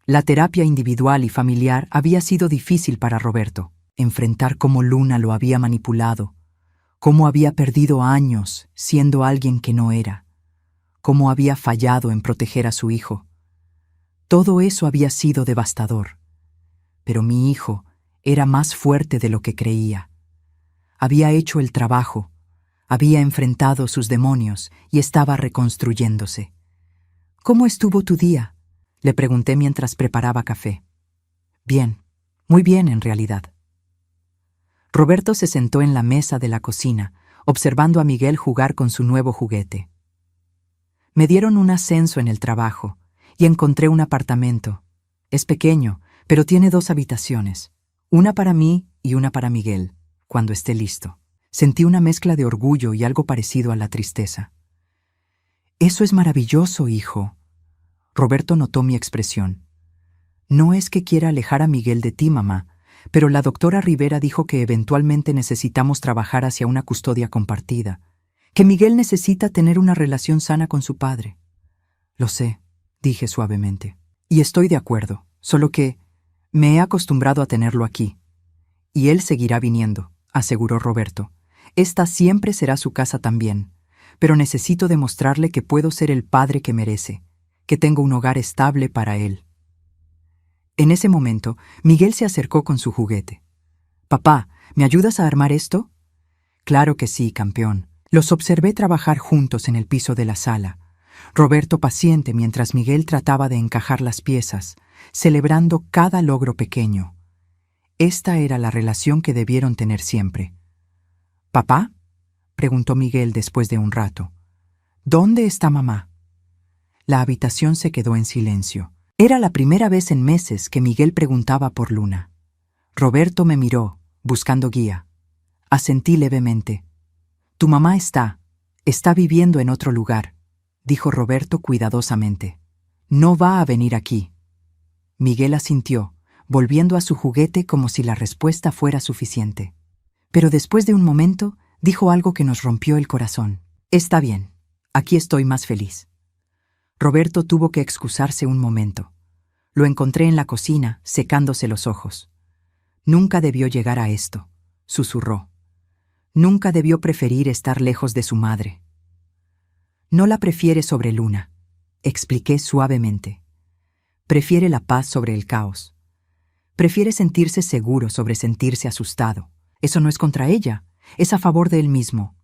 La terapia individual y familiar había sido difícil para Roberto. Enfrentar cómo Luna lo había manipulado, cómo había perdido años siendo alguien que no era, cómo había fallado en proteger a su hijo. Todo eso había sido devastador. Pero mi hijo era más fuerte de lo que creía. Había hecho el trabajo, había enfrentado sus demonios y estaba reconstruyéndose. «¿Cómo estuvo tu día?», le pregunté mientras preparaba café. «Bien, muy bien en realidad». Roberto se sentó en la mesa de la cocina, observando a Miguel jugar con su nuevo juguete. «Me dieron un ascenso en el trabajo y encontré un apartamento. Es pequeño, pero tiene 2 habitaciones, una para mí y una para Miguel, cuando esté listo». Sentí una mezcla de orgullo y algo parecido a la tristeza. «Eso es maravilloso, hijo». Roberto notó mi expresión. «No es que quiera alejar a Miguel de ti, mamá, pero la doctora Rivera dijo que eventualmente necesitamos trabajar hacia una custodia compartida, que Miguel necesita tener una relación sana con su padre». «Lo sé», dije suavemente. «Y estoy de acuerdo, solo que me he acostumbrado a tenerlo aquí. Y él seguirá viniendo», aseguró Roberto. «Esta siempre será su casa también, pero necesito demostrarle que puedo ser el padre que merece, que tengo un hogar estable para él». En ese momento, Miguel se acercó con su juguete. «Papá, ¿me ayudas a armar esto?». «Claro que sí, campeón». Los observé trabajar juntos en el piso de la sala. Roberto paciente mientras Miguel trataba de encajar las piezas, celebrando cada logro pequeño. Esta era la relación que debieron tener siempre. «¿Papá?», preguntó Miguel después de un rato. «¿Dónde está mamá?». La habitación se quedó en silencio. Era la primera vez en meses que Miguel preguntaba por Luna. Roberto me miró, buscando guía. Asentí levemente. «Tu mamá está viviendo en otro lugar», dijo Roberto cuidadosamente. «No va a venir aquí». Miguel asintió, volviendo a su juguete como si la respuesta fuera suficiente. Pero después de un momento, dijo algo que nos rompió el corazón. «Está bien, aquí estoy más feliz». Roberto tuvo que excusarse un momento. Lo encontré en la cocina, secándose los ojos. «Nunca debió llegar a esto», susurró. «Nunca debió preferir estar lejos de su madre». «No la prefiere sobre Luna», expliqué suavemente. «Prefiere la paz sobre el caos. Prefiere sentirse seguro sobre sentirse asustado. Eso no es contra ella, es a favor de él mismo».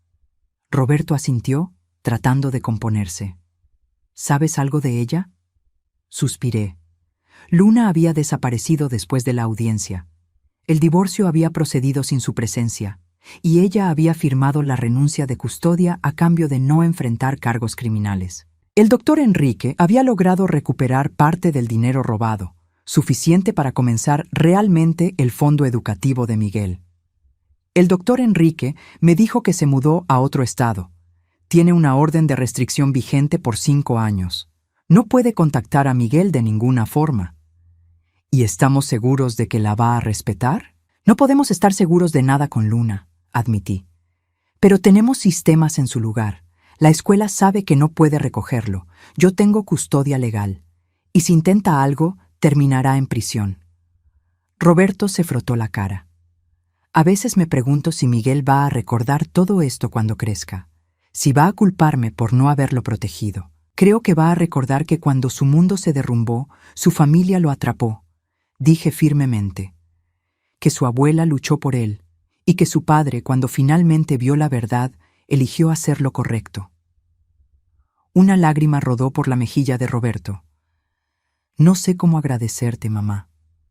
Roberto asintió, tratando de componerse. «¿Sabes algo de ella?». Suspiré. Luna había desaparecido después de la audiencia. El divorcio había procedido sin su presencia, y ella había firmado la renuncia de custodia a cambio de no enfrentar cargos criminales. El doctor Enrique había logrado recuperar parte del dinero robado, suficiente para comenzar realmente el fondo educativo de Miguel. El doctor Enrique me dijo que se mudó a otro estado. Tiene una orden de restricción vigente por 5 años. No puede contactar a Miguel de ninguna forma. ¿Y estamos seguros de que la va a respetar?, No podemos estar seguros de nada con Luna, admití. Pero tenemos sistemas en su lugar. La escuela sabe que no puede recogerlo. Yo tengo custodia legal. Y si intenta algo, terminará en prisión. Roberto se frotó la cara. A veces me pregunto si Miguel va a recordar todo esto cuando crezca. Si va a culparme por no haberlo protegido. Creo que va a recordar que cuando su mundo se derrumbó, su familia lo atrapó. Dije firmemente. Que su abuela luchó por él, y que su padre, cuando finalmente vio la verdad, eligió hacer lo correcto. Una lágrima rodó por la mejilla de Roberto. No sé cómo agradecerte, mamá,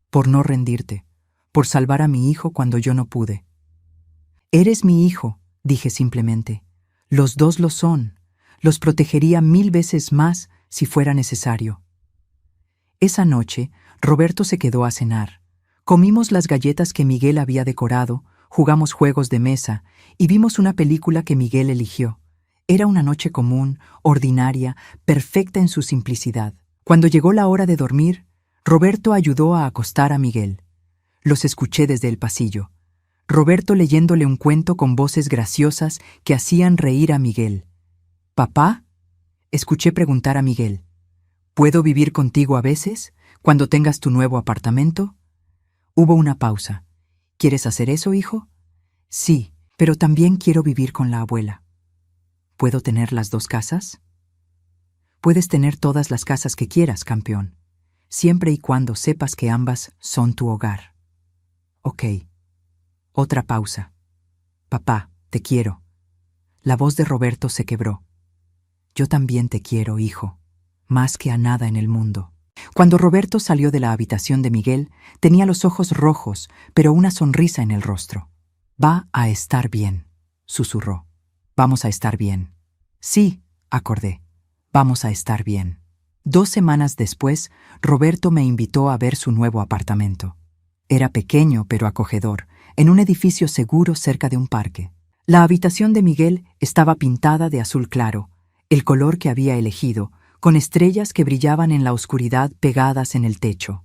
por no rendirte, por salvar a mi hijo cuando yo no pude. Eres mi hijo, dije simplemente. Los dos lo son. Los protegería 1000 veces más si fuera necesario. Esa noche, Roberto se quedó a cenar. Comimos las galletas que Miguel había decorado, jugamos juegos de mesa y vimos una película que Miguel eligió. Era una noche común, ordinaria, perfecta en su simplicidad. Cuando llegó la hora de dormir, Roberto ayudó a acostar a Miguel. Los escuché desde el pasillo. Roberto leyéndole un cuento con voces graciosas que hacían reír a Miguel. «¿Papá?» Escuché preguntar a Miguel. «¿Puedo vivir contigo a veces, cuando tengas tu nuevo apartamento?» Hubo una pausa. «¿Quieres hacer eso, hijo?» «Sí, pero también quiero vivir con la abuela». «¿Puedo tener las 2 casas?» «Puedes tener todas las casas que quieras, campeón, siempre y cuando sepas que ambas son tu hogar». «Ok». Otra pausa. «Papá, te quiero». La voz de Roberto se quebró. «Yo también te quiero, hijo, más que a nada en el mundo». Cuando Roberto salió de la habitación de Miguel, tenía los ojos rojos, pero una sonrisa en el rostro. «Va a estar bien», susurró. «Vamos a estar bien». «Sí», acordé. «Vamos a estar bien». 2 semanas después, Roberto me invitó a ver su nuevo apartamento. Era pequeño pero acogedor, en un edificio seguro cerca de un parque. La habitación de Miguel estaba pintada de azul claro, el color que había elegido, con estrellas que brillaban en la oscuridad pegadas en el techo.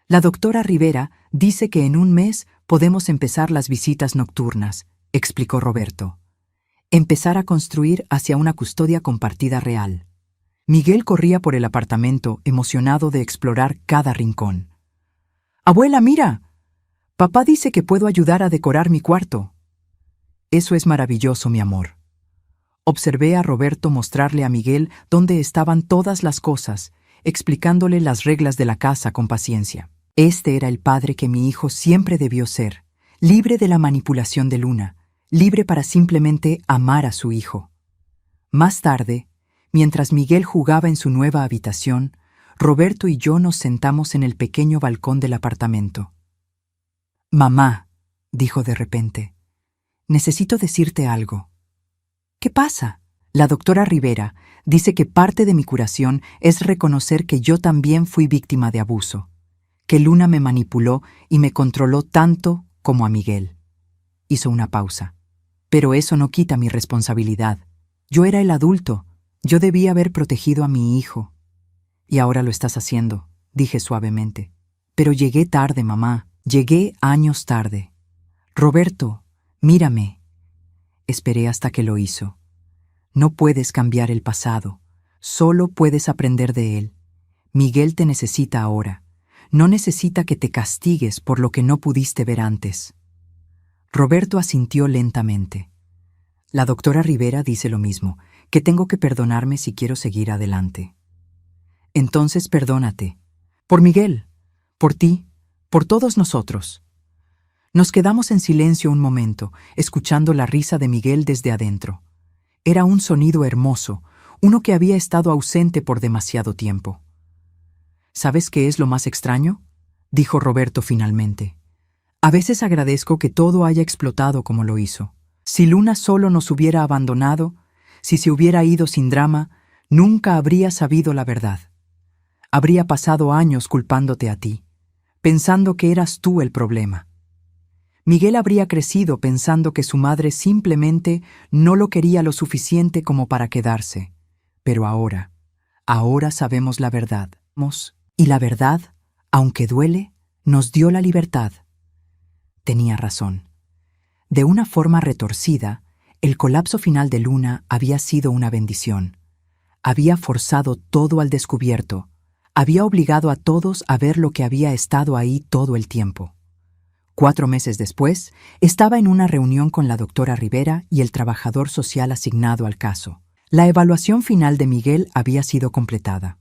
«La doctora Rivera dice que en un mes podemos empezar las visitas nocturnas», explicó Roberto. «Empezar a construir hacia una custodia compartida real». Miguel corría por el apartamento, emocionado de explorar cada rincón. «Abuela, mira. Papá dice que puedo ayudar a decorar mi cuarto». «Eso es maravilloso, mi amor». Observé a Roberto mostrarle a Miguel dónde estaban todas las cosas, explicándole las reglas de la casa con paciencia. Este era el padre que mi hijo siempre debió ser, libre de la manipulación de Luna, libre para simplemente amar a su hijo. Más tarde, mientras Miguel jugaba en su nueva habitación, Roberto y yo nos sentamos en el pequeño balcón del apartamento. «Mamá», dijo de repente, «necesito decirte algo». «¿Qué pasa?» La doctora Rivera dice que parte de mi curación es reconocer que yo también fui víctima de abuso, que Luna me manipuló y me controló tanto como a Miguel. Hizo una pausa. «Pero eso no quita mi responsabilidad. Yo era el adulto. Yo debía haber protegido a mi hijo». «Y ahora lo estás haciendo», dije suavemente. «Pero llegué tarde, mamá. Llegué años tarde». «Roberto, mírame». Esperé hasta que lo hizo. «No puedes cambiar el pasado. Solo puedes aprender de él. Miguel te necesita ahora. No necesita que te castigues por lo que no pudiste ver antes». Roberto asintió lentamente. «La doctora Rivera dice lo mismo, que tengo que perdonarme si quiero seguir adelante». «Entonces perdónate. Por Miguel, por ti, por todos nosotros». Nos quedamos en silencio un momento, escuchando la risa de Miguel desde adentro. Era un sonido hermoso, uno que había estado ausente por demasiado tiempo. «¿Sabes qué es lo más extraño?», dijo Roberto finalmente. «A veces agradezco que todo haya explotado como lo hizo. Si Luna solo nos hubiera abandonado, si se hubiera ido sin drama, nunca habría sabido la verdad. Habría pasado años culpándote a ti, pensando que eras tú el problema. Miguel habría crecido pensando que su madre simplemente no lo quería lo suficiente como para quedarse. Pero ahora sabemos la verdad. Y la verdad, aunque duele, nos dio la libertad. tenía razón. De una forma retorcida, el colapso final de Luna había sido una bendición. Había forzado todo al descubierto, había obligado a todos a ver lo que había estado ahí todo el tiempo. 4 meses después, estaba en una reunión con la doctora Rivera y el trabajador social asignado al caso. La evaluación final de Miguel había sido completada.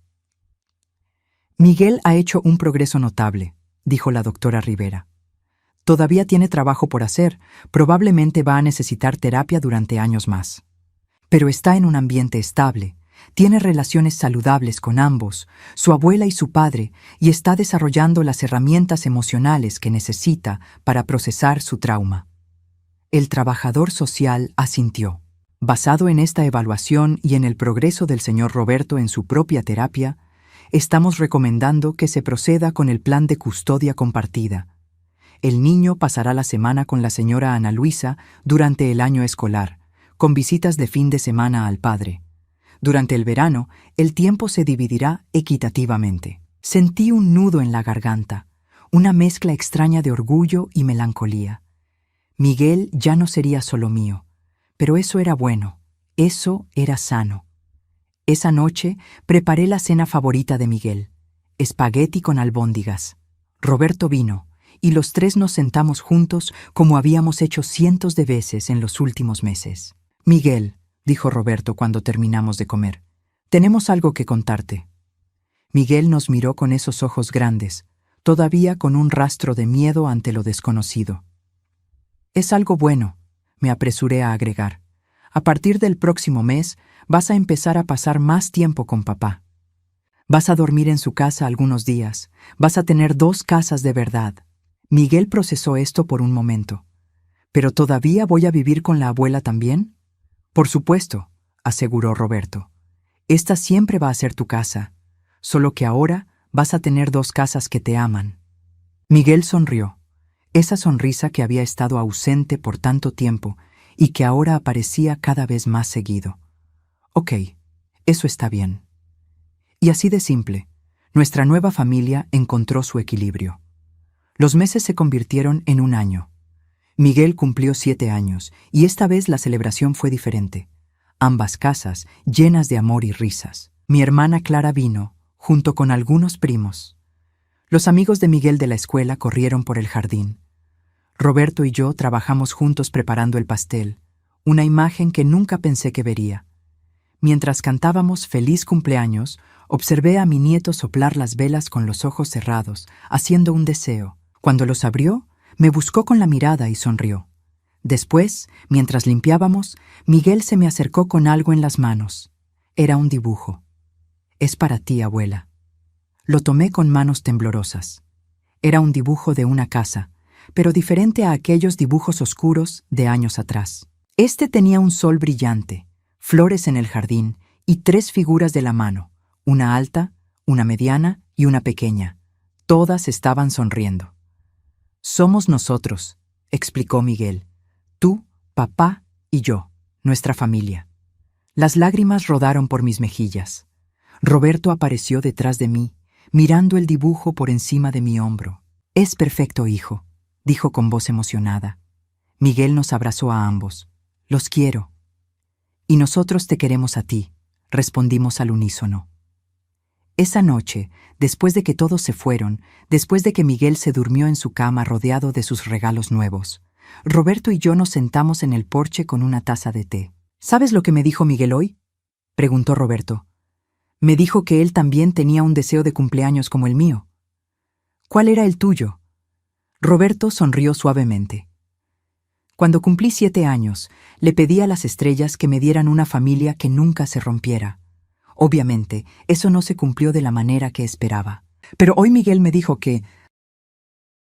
Miguel ha hecho un progreso notable, dijo la doctora Rivera. Todavía tiene trabajo por hacer, probablemente va a necesitar terapia durante años más. Pero está en un ambiente estable, tiene relaciones saludables con ambos, su abuela y su padre, y está desarrollando las herramientas emocionales que necesita para procesar su trauma. El trabajador social asintió. Basado en esta evaluación y en el progreso del señor Roberto en su propia terapia, estamos recomendando que se proceda con el plan de custodia compartida. El niño pasará la semana con la señora Ana Luisa durante el año escolar, con visitas de fin de semana al padre. Durante el verano, el tiempo se dividirá equitativamente. Sentí un nudo en la garganta, una mezcla extraña de orgullo y melancolía. Miguel ya no sería solo mío, pero eso era bueno, eso era sano. Esa noche preparé la cena favorita de Miguel, espagueti con albóndigas. Roberto vino, y los 3 nos sentamos juntos como habíamos hecho cientos de veces en los últimos meses. «Miguel», dijo Roberto cuando terminamos de comer, «tenemos algo que contarte». Miguel nos miró con esos ojos grandes, todavía con un rastro de miedo ante lo desconocido. «Es algo bueno», me apresuré a agregar. «A partir del próximo mes vas a empezar a pasar más tiempo con papá. Vas a dormir en su casa algunos días, vas a tener 2 casas de verdad». Miguel procesó esto por un momento. ¿Pero todavía voy a vivir con la abuela también? Por supuesto, aseguró Roberto. Esta siempre va a ser tu casa, solo que ahora vas a tener 2 casas que te aman. Miguel sonrió, esa sonrisa que había estado ausente por tanto tiempo y que ahora aparecía cada vez más seguido. Ok, eso está bien. Y así de simple, nuestra nueva familia encontró su equilibrio. Los meses se convirtieron en un año. Miguel cumplió 7 años, y esta vez la celebración fue diferente. Ambas casas llenas de amor y risas. Mi hermana Clara vino, junto con algunos primos. Los amigos de Miguel de la escuela corrieron por el jardín. Roberto y yo trabajamos juntos preparando el pastel, una imagen que nunca pensé que vería. Mientras cantábamos Feliz cumpleaños, observé a mi nieto soplar las velas con los ojos cerrados, haciendo un deseo. Cuando los abrió, me buscó con la mirada y sonrió. Después, mientras limpiábamos, Miguel se me acercó con algo en las manos. Era un dibujo. «Es para ti, abuela». Lo tomé con manos temblorosas. Era un dibujo de una casa, pero diferente a aquellos dibujos oscuros de años atrás. Este tenía un sol brillante, flores en el jardín y 3 figuras de la mano, una alta, una mediana y una pequeña. Todas estaban sonriendo. «Somos nosotros», explicó Miguel. «Tú, papá y yo, nuestra familia». Las lágrimas rodaron por mis mejillas. Roberto apareció detrás de mí, mirando el dibujo por encima de mi hombro. «Es perfecto, hijo», dijo con voz emocionada. Miguel nos abrazó a ambos. «Los quiero». «Y nosotros te queremos a ti», respondimos al unísono. Esa noche, después de que todos se fueron, después de que Miguel se durmió en su cama rodeado de sus regalos nuevos, Roberto y yo nos sentamos en el porche con una taza de té. «¿Sabes lo que me dijo Miguel hoy?», preguntó Roberto. «Me dijo que él también tenía un deseo de cumpleaños como el mío». «¿Cuál era el tuyo?». Roberto sonrió suavemente. «Cuando cumplí 7 años, le pedí a las estrellas que me dieran una familia que nunca se rompiera. Obviamente, eso no se cumplió de la manera que esperaba. Pero hoy Miguel me dijo que,